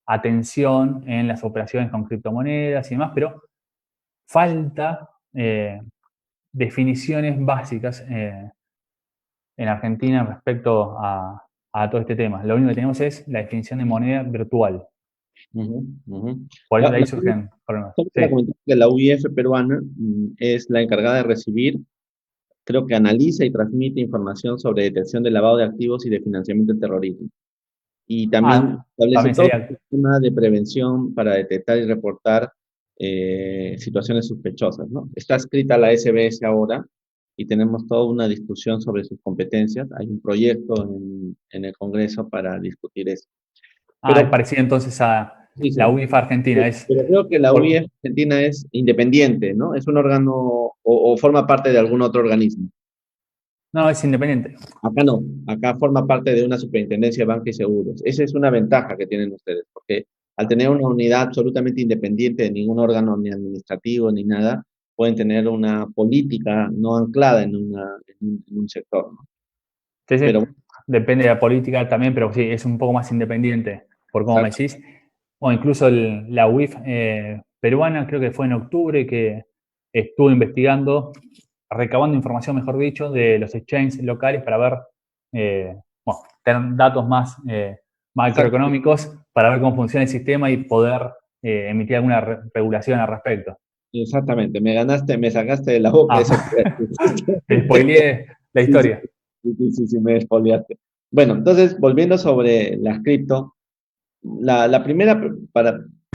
atención en las operaciones con criptomonedas y demás, pero falta definiciones básicas en Argentina respecto a todo este tema. Lo único que tenemos es la definición de moneda virtual. Ujú, ujú. Por eso La, de ahí la, surgen problemas. solo para Sí. comentar que la UIF peruana es la encargada de recibir, creo que analiza y transmite información sobre detección de lavado de activos y de financiamiento del terrorismo. Y también establece También todo un sería. sistema de prevención para detectar y reportar situaciones sospechosas, ¿no? Está escrita la SBS ahora y tenemos toda una discusión sobre sus competencias. Hay un proyecto en el Congreso para discutir eso. Es Pero parecido entonces a sí, la sí. UIF Argentina. Pero creo que la Por, UIF Argentina es independiente, ¿no? Es un órgano o forma parte de algún otro organismo. no, es independiente. Acá no, acá forma parte de una superintendencia de banca y seguros. Esa es una ventaja que tienen ustedes, porque al tener una unidad absolutamente independiente de ningún órgano ni administrativo ni nada, pueden tener una política no anclada en un sector, ¿no? Pero, Entonces, depende de la política también, pero sí, es un poco más independiente, por cómo me exacto. decís. O incluso la UIF peruana, creo que fue en octubre que estuvo investigando, recabando información, mejor dicho, de los exchanges locales para ver, bueno, tener datos más Exacto. macroeconómicos para ver cómo funciona el sistema y poder emitir alguna regulación al respecto. Exactamente, me ganaste, me sacaste de la boca eso. Ah, te spoileé la Sí, sí, historia. sí, me despoliaste. Bueno, entonces, volviendo sobre las cripto, la primera,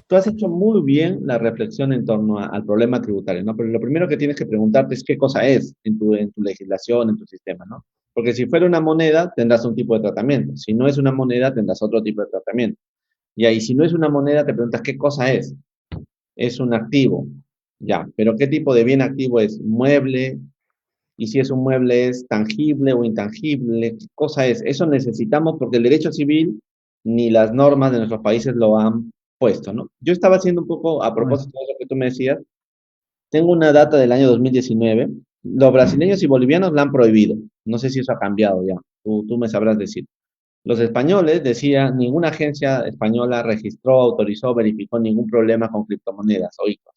tú has hecho muy bien la reflexión en torno al problema tributario, ¿no? Pero lo primero que tienes que preguntarte es qué cosa es en tu legislación, en tu sistema, ¿no? Porque si fuera una moneda, tendrás un tipo de tratamiento. Si no es una moneda, tendrás otro tipo de tratamiento. Y ahí, si no es una moneda, te preguntas qué cosa es. Es un activo, ya, pero ¿qué tipo de bien activo es? ¿Mueble? Y si es un mueble, ¿es tangible o intangible? ¿Qué cosa es? Eso necesitamos porque el derecho civil ni las normas de nuestros países lo han puesto, ¿no? Yo estaba haciendo un poco, a Bueno, propósito de lo que tú me decías, tengo una data del año 2019. Los brasileños y bolivianos la han prohibido. No sé si eso ha cambiado ya. Tú me sabrás decir. Los españoles, decía, ninguna agencia española registró, autorizó, verificó ningún problema con criptomonedas o ICOs.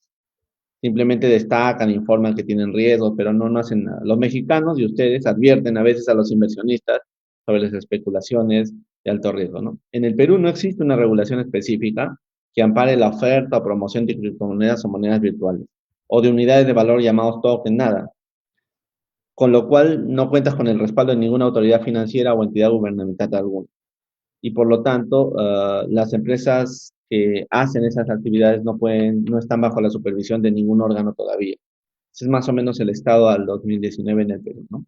Simplemente destacan, informan que tienen riesgos, pero no hacen nada. Los mexicanos y ustedes advierten a veces a los inversionistas sobre las especulaciones de alto riesgo, ¿no? En el Perú no existe una regulación específica que ampare la oferta o promoción de criptomonedas o monedas virtuales, o de unidades de valor llamados token, nada. Con lo cual no cuentas con el respaldo de ninguna autoridad financiera o entidad gubernamental alguna. Y por lo tanto, las empresas que hacen esas actividades no están bajo la supervisión de ningún órgano todavía. Ese es más o menos el estado al 2019 en el Perú, ¿no?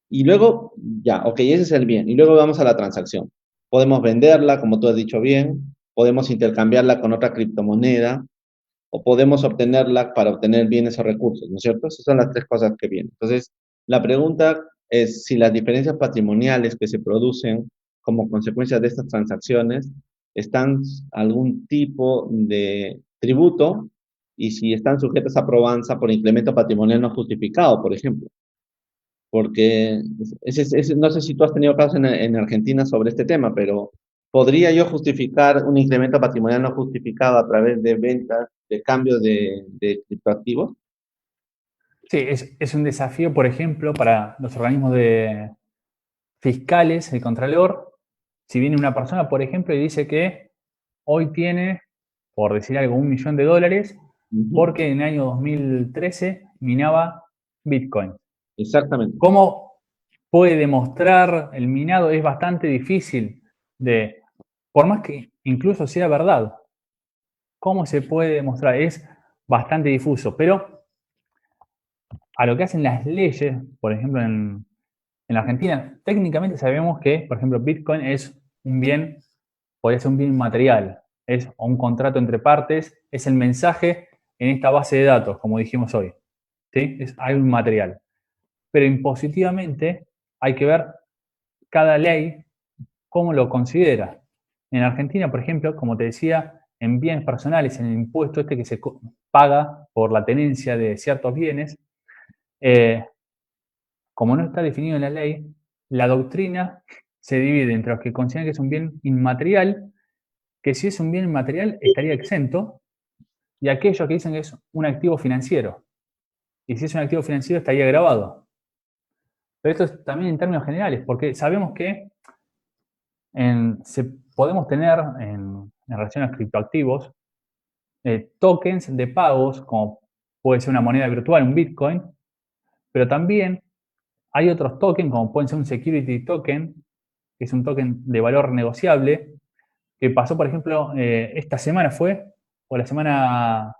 Y luego, ya, ok, ese es el bien. Y luego vamos a la transacción. Podemos venderla, como tú has dicho bien, podemos intercambiarla con otra criptomoneda, o podemos obtenerla para obtener bien esos recursos, ¿no es cierto? Esas son las tres cosas que vienen. Entonces, la pregunta es si las diferencias patrimoniales que se producen como consecuencia de estas transacciones están algún tipo de tributo y si están sujetas a probanza por incremento patrimonial no justificado, por ejemplo. Porque no sé si tú has tenido casos en Argentina sobre este tema, pero ¿podría yo justificar un incremento patrimonial no justificado a través de ventas, de cambio de criptoactivos? Sí, es un desafío, por ejemplo, para los organismos fiscales, el Contralor. Si viene una persona, por ejemplo, y dice que hoy tiene, por decir algo, $1.000.000 porque en el año 2013 minaba Bitcoin. Exactamente. ¿Cómo puede demostrar el minado? Es bastante difícil por más que incluso sea verdad, ¿cómo se puede demostrar? Es bastante difuso, pero a lo que hacen las leyes, por ejemplo, en la Argentina, técnicamente sabemos que, por ejemplo, Bitcoin es un bien, podría ser un bien material, es un contrato entre partes, es el mensaje en esta base de datos, como dijimos hoy. ¿Sí? Es algo material. Pero impositivamente hay que ver cada ley cómo lo considera. En Argentina, por ejemplo, como te decía, en bienes personales, en el impuesto este que se paga por la tenencia de ciertos bienes, como no está definido en la ley, la doctrina se divide entre los que consideran que es un bien inmaterial, que si es un bien inmaterial estaría exento, y aquellos que dicen que es un activo financiero. Y si es un activo financiero estaría grabado. Pero esto es también en términos generales, porque sabemos que podemos tener en relación a criptoactivos tokens de pagos, como puede ser una moneda virtual, un Bitcoin, pero también hay otros tokens, como pueden ser un security token, que es un token de valor negociable, que pasó, por ejemplo, esta semana o la semana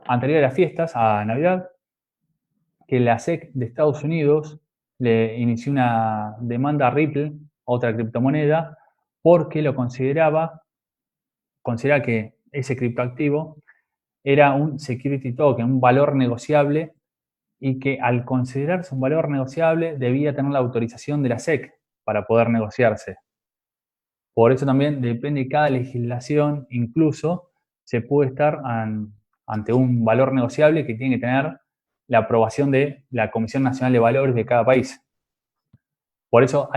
anterior a las fiestas, a Navidad, que la SEC de Estados Unidos le inició una demanda a Ripple, otra criptomoneda, porque considera que ese criptoactivo era un security token, un valor negociable, y que al considerarse un valor negociable debía tener la autorización de la SEC para poder negociarse. Por eso también depende de cada legislación, incluso se puede estar ante un valor negociable que tiene que tener la aprobación de la Comisión Nacional de Valores de cada país. Por eso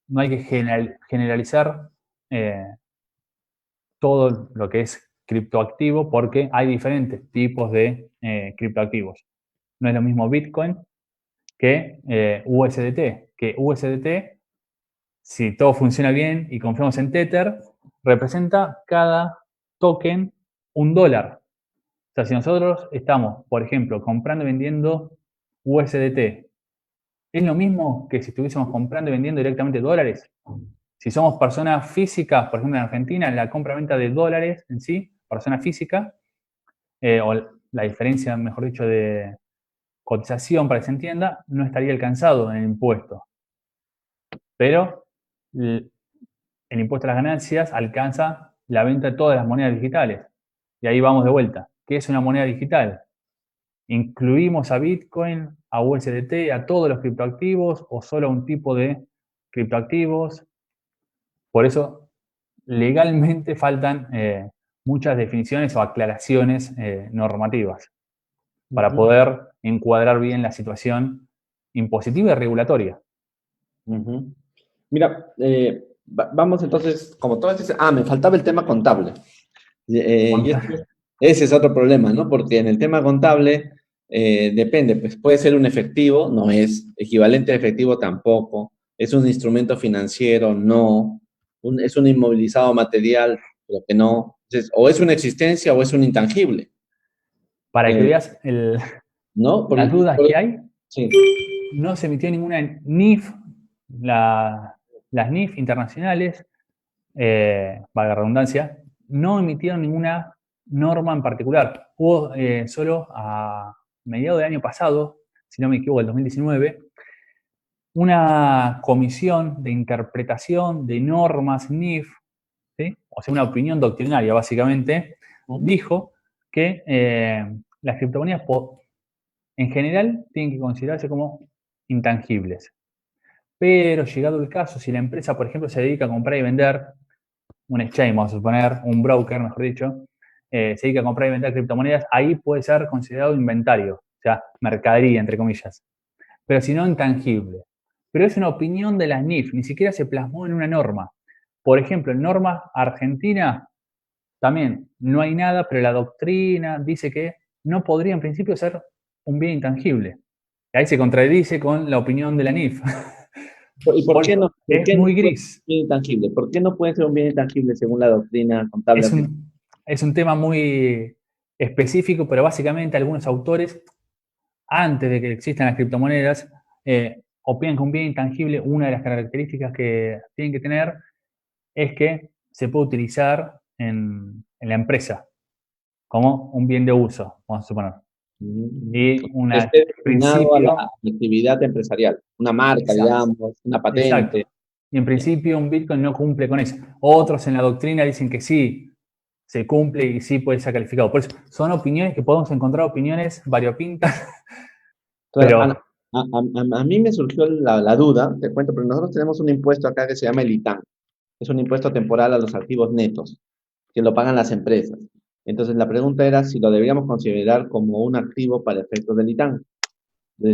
no hay que generalizar todo lo que es criptoactivo, porque hay diferentes tipos de criptoactivos. No es lo mismo Bitcoin que USDT, que USDT, si todo funciona bien y confiamos en Tether, representa cada token $1. O sea, si nosotros estamos, por ejemplo, comprando y vendiendo USDT, ¿es lo mismo que si estuviésemos comprando y vendiendo directamente dólares? Si somos personas físicas, por ejemplo en Argentina, la compra-venta de dólares en sí, persona física, o la diferencia, mejor dicho, de cotización para que se entienda, no estaría alcanzado en el impuesto. Pero el impuesto a las ganancias alcanza la venta de todas las monedas digitales. Y ahí vamos de vuelta. ¿Qué es una moneda digital? ¿Incluimos a Bitcoin, a USDT, a todos los criptoactivos o solo a un tipo de criptoactivos? Por eso, legalmente faltan muchas definiciones o aclaraciones normativas para poder encuadrar bien la situación impositiva y regulatoria. Mira, vamos entonces, como todas esas... me faltaba el tema contable. Ese es otro problema, ¿no? Porque en el tema contable depende, pues puede ser un efectivo, no es equivalente a efectivo tampoco, es un instrumento financiero, no, es un inmovilizado material, lo que no, entonces, o es una existencia o es un intangible. Para que veas ¿No? las dudas que hay, sí. no se emitió ninguna NIF, las NIF internacionales, valga la redundancia, no emitieron ninguna norma en particular. Hubo solo a mediados del año pasado, si no me equivoco, el 2019, una comisión de interpretación de normas NIF, ¿sí? O sea, una opinión doctrinaria básicamente, dijo que las criptomonedas en general tienen que considerarse como intangibles. Pero llegado el caso, si la empresa, por ejemplo, se dedica a comprar y vender, un exchange, vamos a suponer, un broker, mejor dicho, se dedica a comprar y vender criptomonedas, ahí puede ser considerado inventario, o sea, mercadería, entre comillas. Pero si no, intangible. Pero es una opinión de la NIF, ni siquiera se plasmó en una norma. Por ejemplo, en norma argentina también no hay nada, pero la doctrina dice que no podría en principio ser un bien intangible. Y ahí se contradice con la opinión de la NIF. ¿Y por qué no, por Es qué no muy puede ser gris. un bien intangible? ¿Por qué no puede ser un bien intangible según la doctrina contable Es argentina? es un tema muy específico, pero básicamente algunos autores, antes de que existan las criptomonedas, opinan que un bien intangible, una de las características que tienen que tener es que se puede utilizar en la empresa como un bien de uso, vamos a suponer. Y un Esté destinado a la principio, actividad empresarial, una marca, exacto, digamos, una patente. exacto. Y en principio un Bitcoin no cumple con eso. Otros en la doctrina dicen que sí, se cumple y sí puede ser calificado. Por eso son opiniones que podemos encontrar, opiniones variopintas, Claro, pero a mí me surgió la duda, te cuento, pero nosotros tenemos un impuesto acá que se llama el ITAN. Es un impuesto temporal a los activos netos, que lo pagan las empresas. Entonces, la pregunta era si lo deberíamos considerar como un activo para efectos del ITAN.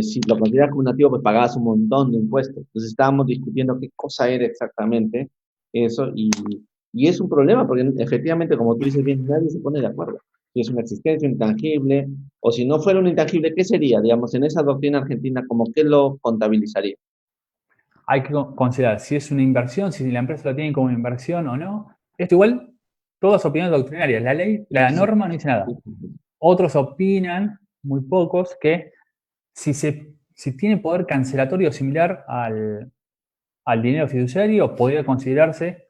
Si lo consideras como un activo, pues pagabas un montón de impuestos. Entonces, estábamos discutiendo qué cosa era exactamente eso, y es un problema, porque efectivamente, como tú dices bien, nadie se pone de acuerdo. Si es una existencia intangible, o si no fuera un intangible, ¿qué sería? Digamos, en esa doctrina argentina, ¿cómo qué lo contabilizaría? hay que considerar si es una inversión, si la empresa lo tiene como inversión o no. Esto igual, todas opiniones doctrinarias. La ley, la Sí, norma no dice nada. sí, sí. Otros opinan, muy pocos, que si tiene poder cancelatorio similar al dinero fiduciario, podría considerarse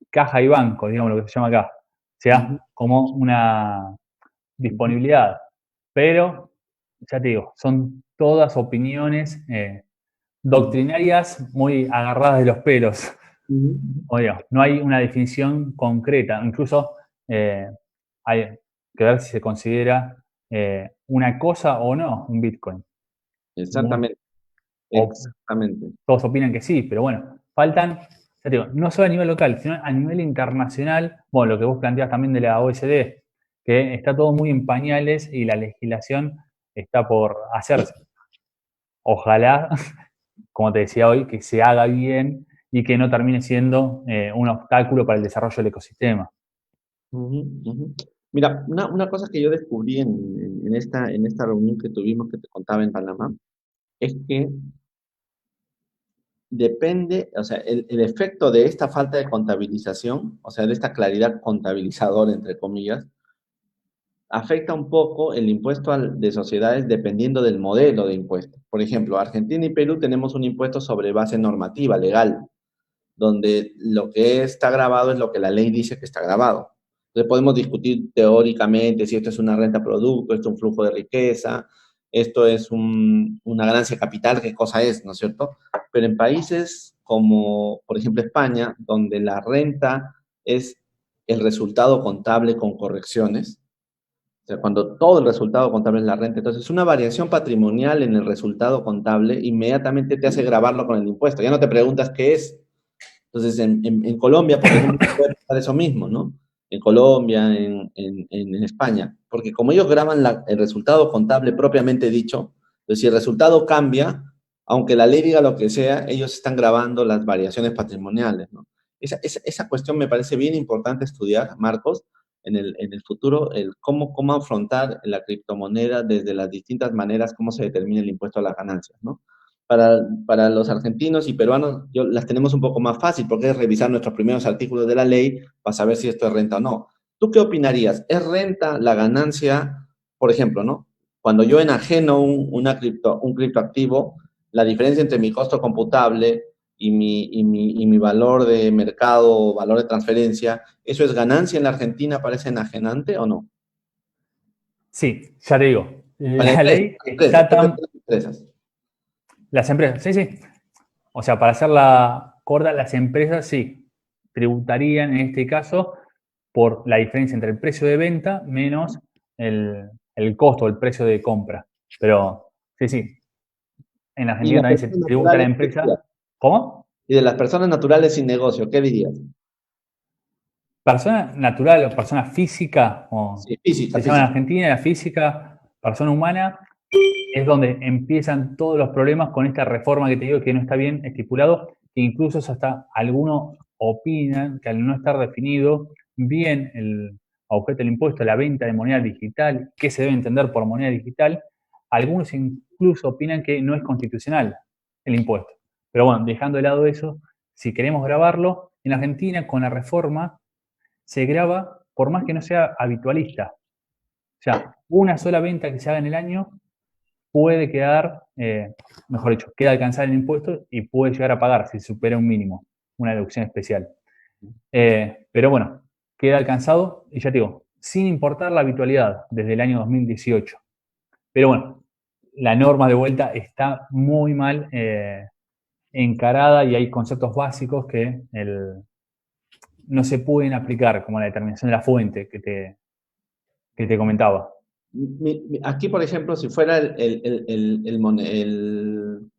caja y banco, digamos lo que se llama acá. O Ujú, sea, como una ujú, disponibilidad. Pero, ya te digo, son todas opiniones ujú, doctrinarias muy agarradas de los pelos. ujú. Oye, no hay una definición concreta. Incluso eh, hay que ver si se considera una cosa o no un Bitcoin. Exactamente, O exactamente. todos opinan que sí, pero bueno, faltan, ya te digo, no solo a nivel local, sino a nivel internacional, bueno, lo que vos planteás también de la OECD, que está todo muy en pañales y la legislación está por hacerse. Ojalá, como te decía hoy, que se haga bien y que no termine siendo un obstáculo para el desarrollo del ecosistema. Ujú, ujú. Mira, una cosa que yo descubrí en esta reunión que tuvimos que te contaba en Panamá, es que depende, o sea, el efecto de esta falta de contabilización, o sea, de esta claridad contabilizadora, entre comillas, afecta un poco el impuesto de sociedades dependiendo del modelo de impuesto. Por ejemplo, Argentina y Perú tenemos un impuesto sobre base normativa, legal, donde lo que está grabado es lo que la ley dice que está grabado. Entonces podemos discutir teóricamente si esto es una renta producto, esto es un flujo de riqueza, esto es una ganancia capital, qué cosa es, ¿no es cierto? Pero en países como, por ejemplo, España, donde la renta es el resultado contable con correcciones, o sea, cuando todo el resultado contable es la renta, entonces una variación patrimonial en el resultado contable inmediatamente te hace grabarlo con el impuesto. Ya no te preguntas qué es. Entonces, en Colombia, por ejemplo, puede pasar eso mismo, ¿no? En Colombia, en España, porque como ellos graban el resultado contable propiamente dicho, pues si el resultado cambia, aunque la ley diga lo que sea, ellos están grabando las variaciones patrimoniales, ¿no? Esa cuestión me parece bien importante estudiar, Marcos, en el futuro, cómo afrontar la criptomoneda desde las distintas maneras, cómo se determina el impuesto a las ganancias, ¿no? Para los argentinos y peruanos las tenemos un poco más fácil porque es revisar nuestros primeros artículos de la ley para saber si esto es renta o no. ¿Tú qué opinarías? ¿Es renta la ganancia, por ejemplo, ¿no? Cuando yo enajeno un criptoactivo, la diferencia entre mi costo computable y mi valor de mercado o valor de transferencia, ¿eso es ganancia en la Argentina para ese enajenante o no? Sí, ya te digo, Para la empresas, ley para empresas, está ¿qué tan... las empresas? Las empresas, sí, sí. O sea, para hacerla corta, las empresas sí tributarían en este caso por la diferencia entre el precio de venta menos el costo, el precio de compra. Pero sí, en Y Argentina las también se personas tributa a la naturales, ¿qué dirías? empresa. ¿Cómo? Y de las personas naturales sin negocio, ¿qué dirías? Persona natural o persona física, o Sí, física, se llama en física. Argentina, la física, persona humana, es donde empiezan todos los problemas con esta reforma que te digo que no está bien estipulado, que incluso hasta algunos opinan que al no estar definido bien el objeto del impuesto, la venta de moneda digital, qué se debe entender por moneda digital, algunos incluso opinan que no es constitucional el impuesto. Pero bueno, dejando de lado eso, si queremos grabarlo, en Argentina con la reforma se graba por más que no sea habitualista. O sea, una sola venta que se haga en el año puede quedar, mejor dicho, queda alcanzar el impuesto y puede llegar a pagar si supera un mínimo, una deducción especial. Pero bueno, queda alcanzado y ya te digo, sin importar la habitualidad desde el año 2018. Pero bueno, la norma de vuelta está muy mal encarada y hay conceptos básicos que no se pueden aplicar, como la determinación de la fuente que te comentaba. Aquí, por ejemplo, si fuera el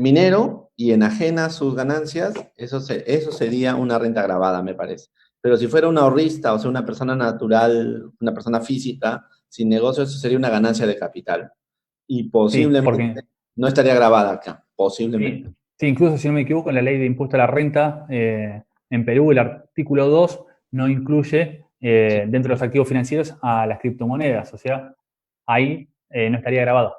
minero y enajena sus ganancias, eso sería una renta agravada, me parece. Pero si fuera un ahorrista, o sea, una persona natural, una persona física, sin negocio, eso sería una ganancia de capital. Y Sí, posiblemente porque no estaría grabada acá, sí, posiblemente. sí, incluso si no me equivoco, en la ley de impuesto a la renta en Perú, el artículo 2 no incluye Sí. dentro de los activos financieros a las criptomonedas, o sea, ahí no estaría grabado.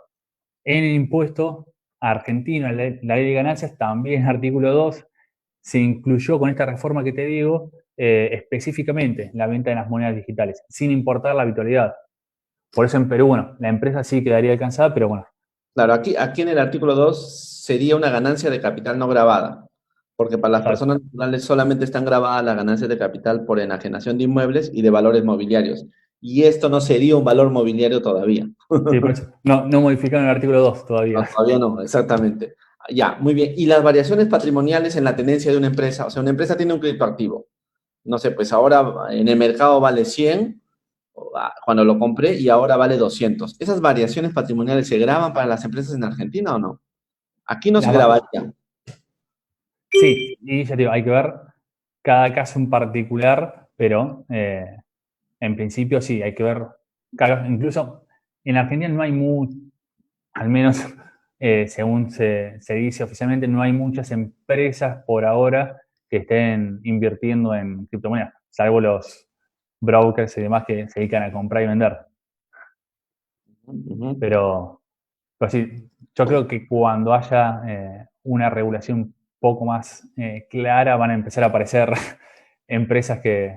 En el impuesto argentino, la ley de ganancias, también en el artículo 2 se incluyó con esta reforma que te digo específicamente la venta de las monedas digitales, sin importar la habitualidad. Por eso en Perú, bueno, la empresa sí quedaría alcanzada, pero bueno, Claro, aquí en el artículo 2 sería una ganancia de capital no grabada, porque para las exacto. personas naturales solamente están grabadas las ganancias de capital por enajenación de inmuebles y de valores mobiliarios. Y esto no sería un valor mobiliario todavía. Sí, por eso. No, no modificaron el artículo 2 No, todavía. todavía no, exactamente. Ya, muy bien. Y las variaciones patrimoniales en la tenencia de una empresa, o sea, una empresa tiene un crédito activo. No sé, pues ahora en el mercado vale 100 cuando lo compré y ahora vale 200. ¿Esas variaciones patrimoniales se graban para las empresas en Argentina o no? Aquí no se grabaría. Sí, y ya te digo, hay que ver cada caso en particular, pero en principio sí, hay que ver, incluso en Argentina no hay al menos según se dice oficialmente, no hay muchas empresas por ahora que estén invirtiendo en criptomonedas, salvo los brokers y demás que se dedican a comprar y vender. Ujú. Pero sí, yo creo que cuando haya una regulación un poco más clara van a empezar a aparecer empresas que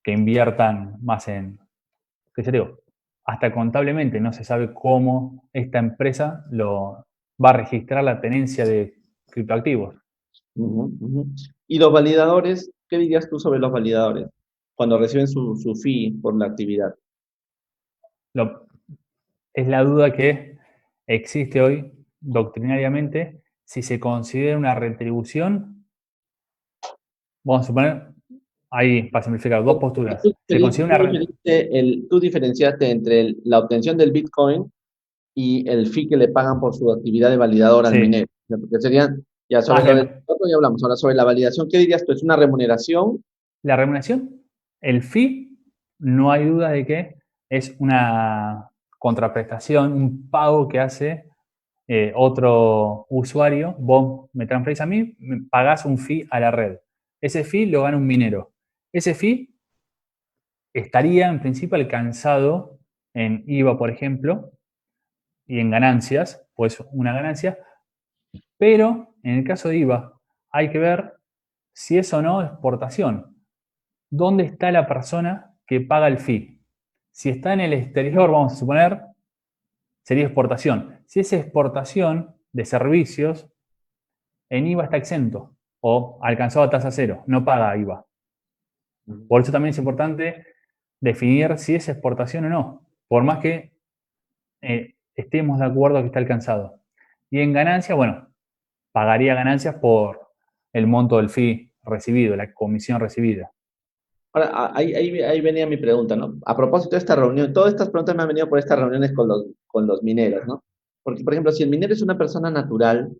inviertan más qué sé yo, hasta contablemente no se sabe cómo esta empresa va a registrar la tenencia de criptoactivos. Ujú, ujú. ¿Y los validadores? ¿Qué dirías tú sobre los validadores cuando reciben su fee por la actividad? Lo- es la duda que existe hoy doctrinariamente si se considera una retribución. Vamos a suponer, ahí, para simplificar, dos Porque posturas. Se considera una. tú diferenciaste entre la obtención del Bitcoin y el fee que le pagan por su actividad de validador al Sí. minero. Porque serían, ya sobre lo del Bien. otro ya hablamos, ahora sobre la validación, ¿qué dirías tú? ¿Es una remuneración? La remuneración, el fee, no hay duda de que es una contraprestación, un pago que hace otro usuario. Vos me transferís a mí, me pagás un fee a la red. Ese fee lo gana un minero. Ese fee estaría en principio alcanzado en IVA, por ejemplo, y en ganancias, pues una ganancia, pero en el caso de IVA hay que ver si es o no exportación. ¿Dónde está la persona que paga el fee? Si está en el exterior, vamos a suponer, sería exportación. Si es exportación de servicios, en IVA está exento o alcanzado a tasa cero, no paga IVA. Por eso también es importante definir si es exportación o no, por más que estemos de acuerdo que está alcanzado. Y en ganancia, bueno, pagaría ganancias por el monto del fee recibido, la comisión recibida. Ahora, ahí venía mi pregunta, ¿no? A propósito de esta reunión, todas estas preguntas me han venido por estas reuniones con los mineros, ¿no? Porque, por ejemplo, si el minero es una persona natural,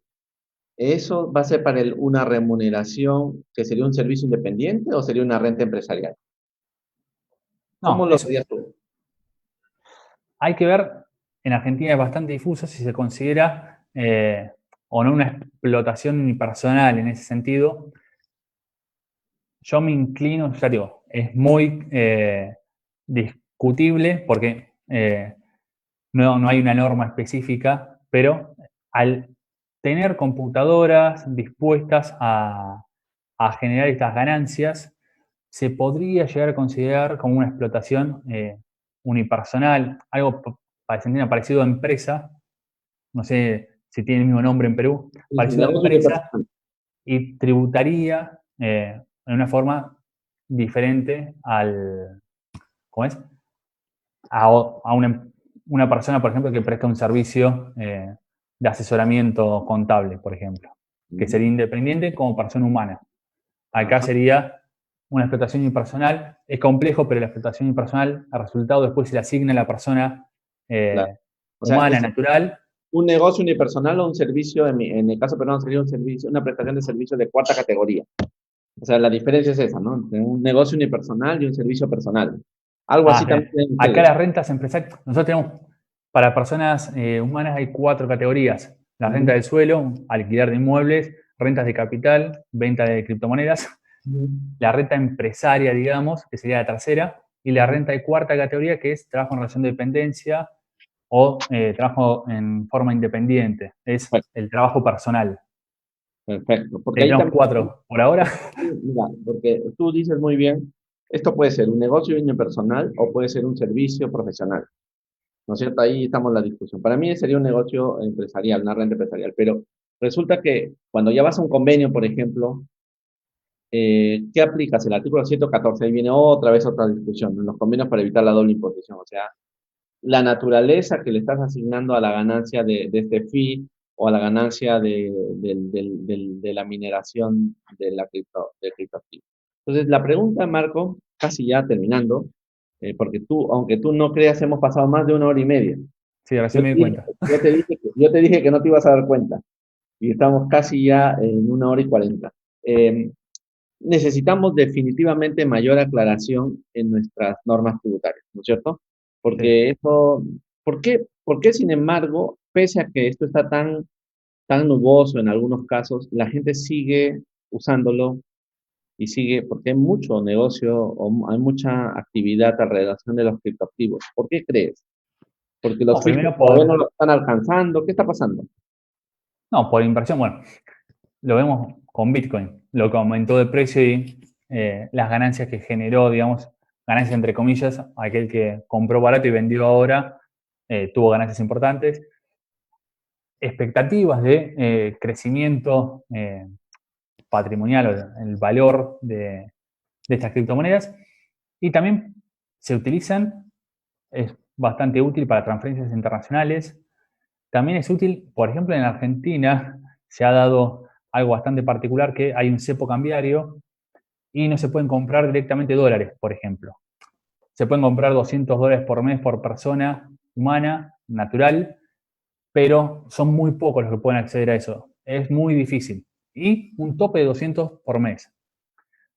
¿eso va a ser para él una remuneración que sería un servicio independiente o sería una renta empresarial? ¿Cómo No, lo verías tú? hay que ver, en Argentina es bastante difuso si se considera o no una explotación unipersonal en ese sentido. Yo me inclino, ya digo, es muy discutible porque no hay una norma específica, pero al tener computadoras dispuestas a generar estas ganancias, se podría llegar a considerar como una explotación unipersonal, algo parecido a empresa, no sé si tiene el mismo nombre en Perú, Sí, sí, parecido a negocio empresa unipersonal. y tributaría en una forma diferente al, ¿cómo es? A una persona, por ejemplo, que presta un servicio de asesoramiento contable, por ejemplo, que Ujú. sería independiente como persona humana. Acá Ajá, sería una explotación impersonal. Es complejo, pero la explotación impersonal, al resultado después se le asigna a la persona claro. O sea, humana, es natural. un negocio unipersonal o un servicio, en el caso peruano sería un servicio, una prestación de servicio de cuarta categoría. O sea, la diferencia es esa, ¿no? Entre un negocio unipersonal y un servicio personal. Algo así también Bien. tienen Acá ustedes. las rentas empresariales, nosotros tenemos, para personas humanas hay 4 categorías. La renta Ujú, del suelo, alquiler de inmuebles, rentas de capital, venta de criptomonedas, ujú, la renta empresaria, digamos, que sería la tercera, y la ujú. renta de cuarta categoría, que es trabajo en relación de dependencia o trabajo en forma independiente. Es Perfecto, el trabajo personal. perfecto. Porque ahí Tenemos también, 4 por ahora. mira, porque tú dices muy bien, esto puede ser un negocio unipersonal o puede ser un servicio profesional. ¿No es cierto? Ahí estamos en la discusión. Para mí sería un negocio empresarial, una renta empresarial, pero resulta que cuando ya vas a un convenio, por ejemplo, ¿qué aplicas? El artículo 114, ahí viene otra vez otra discusión, ¿no? En los convenios para evitar la doble imposición, o sea, la naturaleza que le estás asignando a la ganancia de este fee o a la ganancia de la mineración de la del criptoactivo. Entonces, la pregunta, Marco, casi ya terminando, porque tú, aunque tú no creas, hemos pasado más de 1 hora y media. Sí, recién me di cuenta. Yo te dije que no te ibas a dar cuenta y estamos casi ya en 1 hora y 40. Eh, Necesitamos definitivamente mayor aclaración en nuestras normas tributarias, ¿no es cierto? Sí. Porque eso, por qué, sin embargo, pese a que esto está tan nuboso en algunos casos, la gente sigue usándolo y sigue, porque hay mucho negocio o hay mucha actividad alrededor de los criptoactivos? ¿Por qué crees? Porque los No, fiscos primero todavía no lo están alcanzando. ¿Qué está pasando? por inversión, bueno, lo vemos con Bitcoin, lo que aumentó de precio y las ganancias que generó, digamos, ganancias entre comillas, aquel que compró barato y vendió ahora, tuvo ganancias importantes, expectativas de crecimiento patrimonial o el valor de estas criptomonedas y también se utilizan, es bastante útil para transferencias internacionales. También es útil, por ejemplo, en Argentina se ha dado algo bastante particular, que hay un cepo cambiario y no se pueden comprar directamente dólares, por ejemplo. Se pueden comprar $200 por mes por persona humana, natural, pero son muy pocos los que pueden acceder a eso. Es muy difícil. Y un tope de 200 por mes.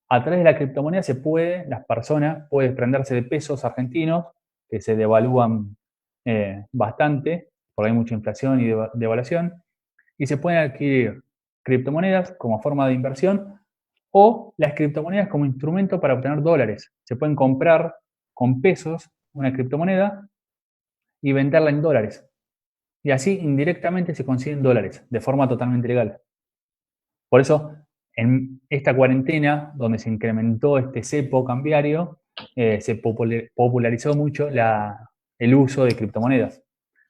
A través de la criptomoneda las personas pueden desprenderse de pesos argentinos que se devalúan bastante, porque hay mucha inflación y devaluación, y se pueden adquirir criptomonedas como forma de inversión o las criptomonedas como instrumento para obtener dólares. Se pueden comprar con pesos una criptomoneda y venderla en dólares. Y así indirectamente se consiguen dólares de forma totalmente legal. Por eso, en esta cuarentena, donde se incrementó este cepo cambiario, se popularizó mucho el uso de criptomonedas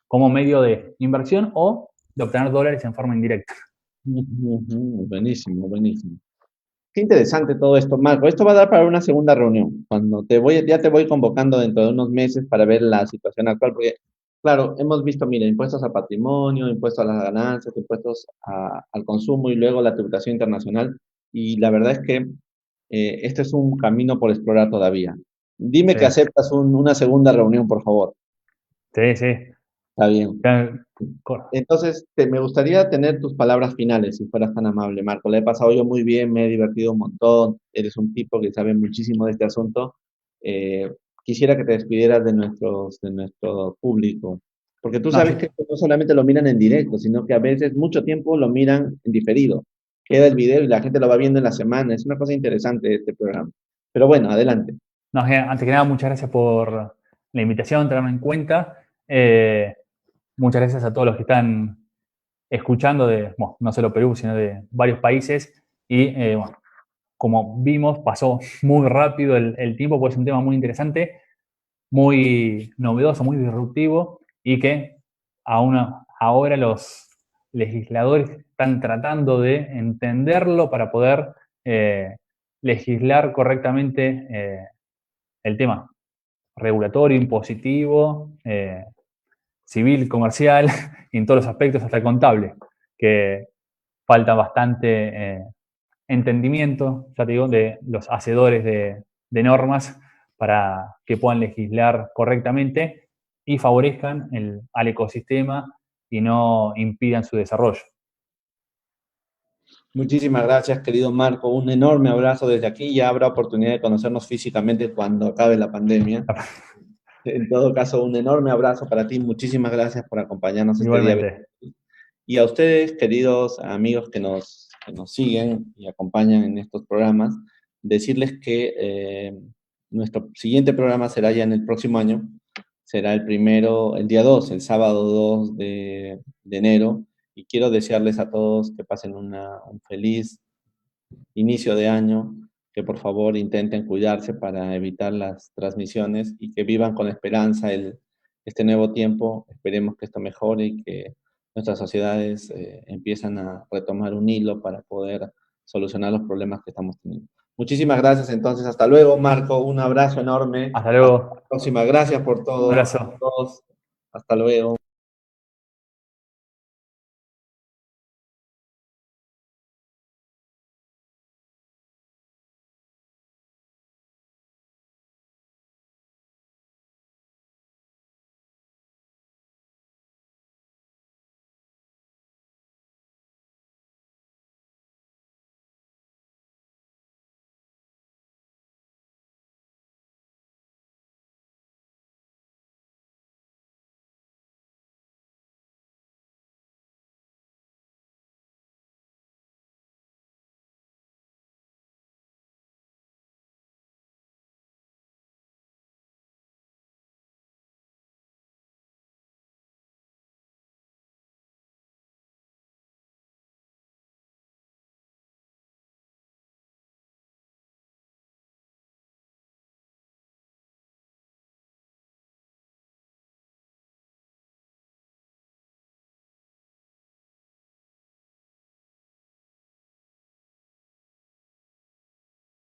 como medio de inversión o de obtener dólares en forma indirecta. Ujú, buenísimo, buenísimo. Qué interesante todo esto, Marco. Esto va a dar para una segunda reunión, cuando ya te voy convocando dentro de unos meses para ver la situación actual, porque, claro, hemos visto, mira, impuestos al patrimonio, impuestos a las ganancias, impuestos al consumo y luego la tributación internacional. Y la verdad es que este es un camino por explorar todavía. Dime Sí, que aceptas una segunda reunión, por favor. sí, sí. Está bien. Ya, Entonces, me gustaría tener tus palabras finales, si fueras tan amable, Marco. Le he pasado yo muy bien, me he divertido un montón. Eres un tipo que sabe muchísimo de este asunto. Eh, Quisiera que te despidieras de nuestro público, porque tú no, sabes que esto no solamente lo miran en directo, sino que a veces mucho tiempo lo miran en diferido. Queda el video y la gente lo va viendo en la semana. Es una cosa interesante este programa. Pero bueno, adelante. no, antes que nada, muchas gracias por la invitación, tenerme en cuenta. Eh, Muchas gracias a todos los que están escuchando de, bueno, no solo Perú, sino de varios países. Y bueno, como vimos, pasó muy rápido el tiempo, pues es un tema muy interesante, muy novedoso, muy disruptivo y que aún ahora los legisladores están tratando de entenderlo para poder eh, legislar correctamente el tema regulatorio, impositivo, civil, comercial, y en todos los aspectos, hasta el contable, que falta bastante entendimiento, ya te digo, de los hacedores de normas para que puedan legislar correctamente y favorezcan al ecosistema y no impidan su desarrollo. Muchísimas gracias, querido Marco. Un enorme abrazo desde aquí. Ya habrá oportunidad de conocernos físicamente cuando acabe la pandemia. En todo caso, un enorme abrazo para ti. Muchísimas gracias por acompañarnos este día. Igualmente. Y a ustedes, queridos amigos que nos siguen y acompañan en estos programas, decirles que nuestro siguiente programa será ya en el próximo año. Será el primero, el día 2, el sábado 2 de enero. Y quiero desearles a todos que pasen un feliz inicio de año, que por favor intenten cuidarse para evitar las transmisiones y que vivan con esperanza este nuevo tiempo. Esperemos que esto mejore y que nuestras sociedades empiezan a retomar un hilo para poder solucionar los problemas que estamos teniendo. Muchísimas gracias entonces, hasta luego Marco, un abrazo enorme, Hasta hasta luego. la próxima, gracias por Un todo, abrazo. todos, hasta luego.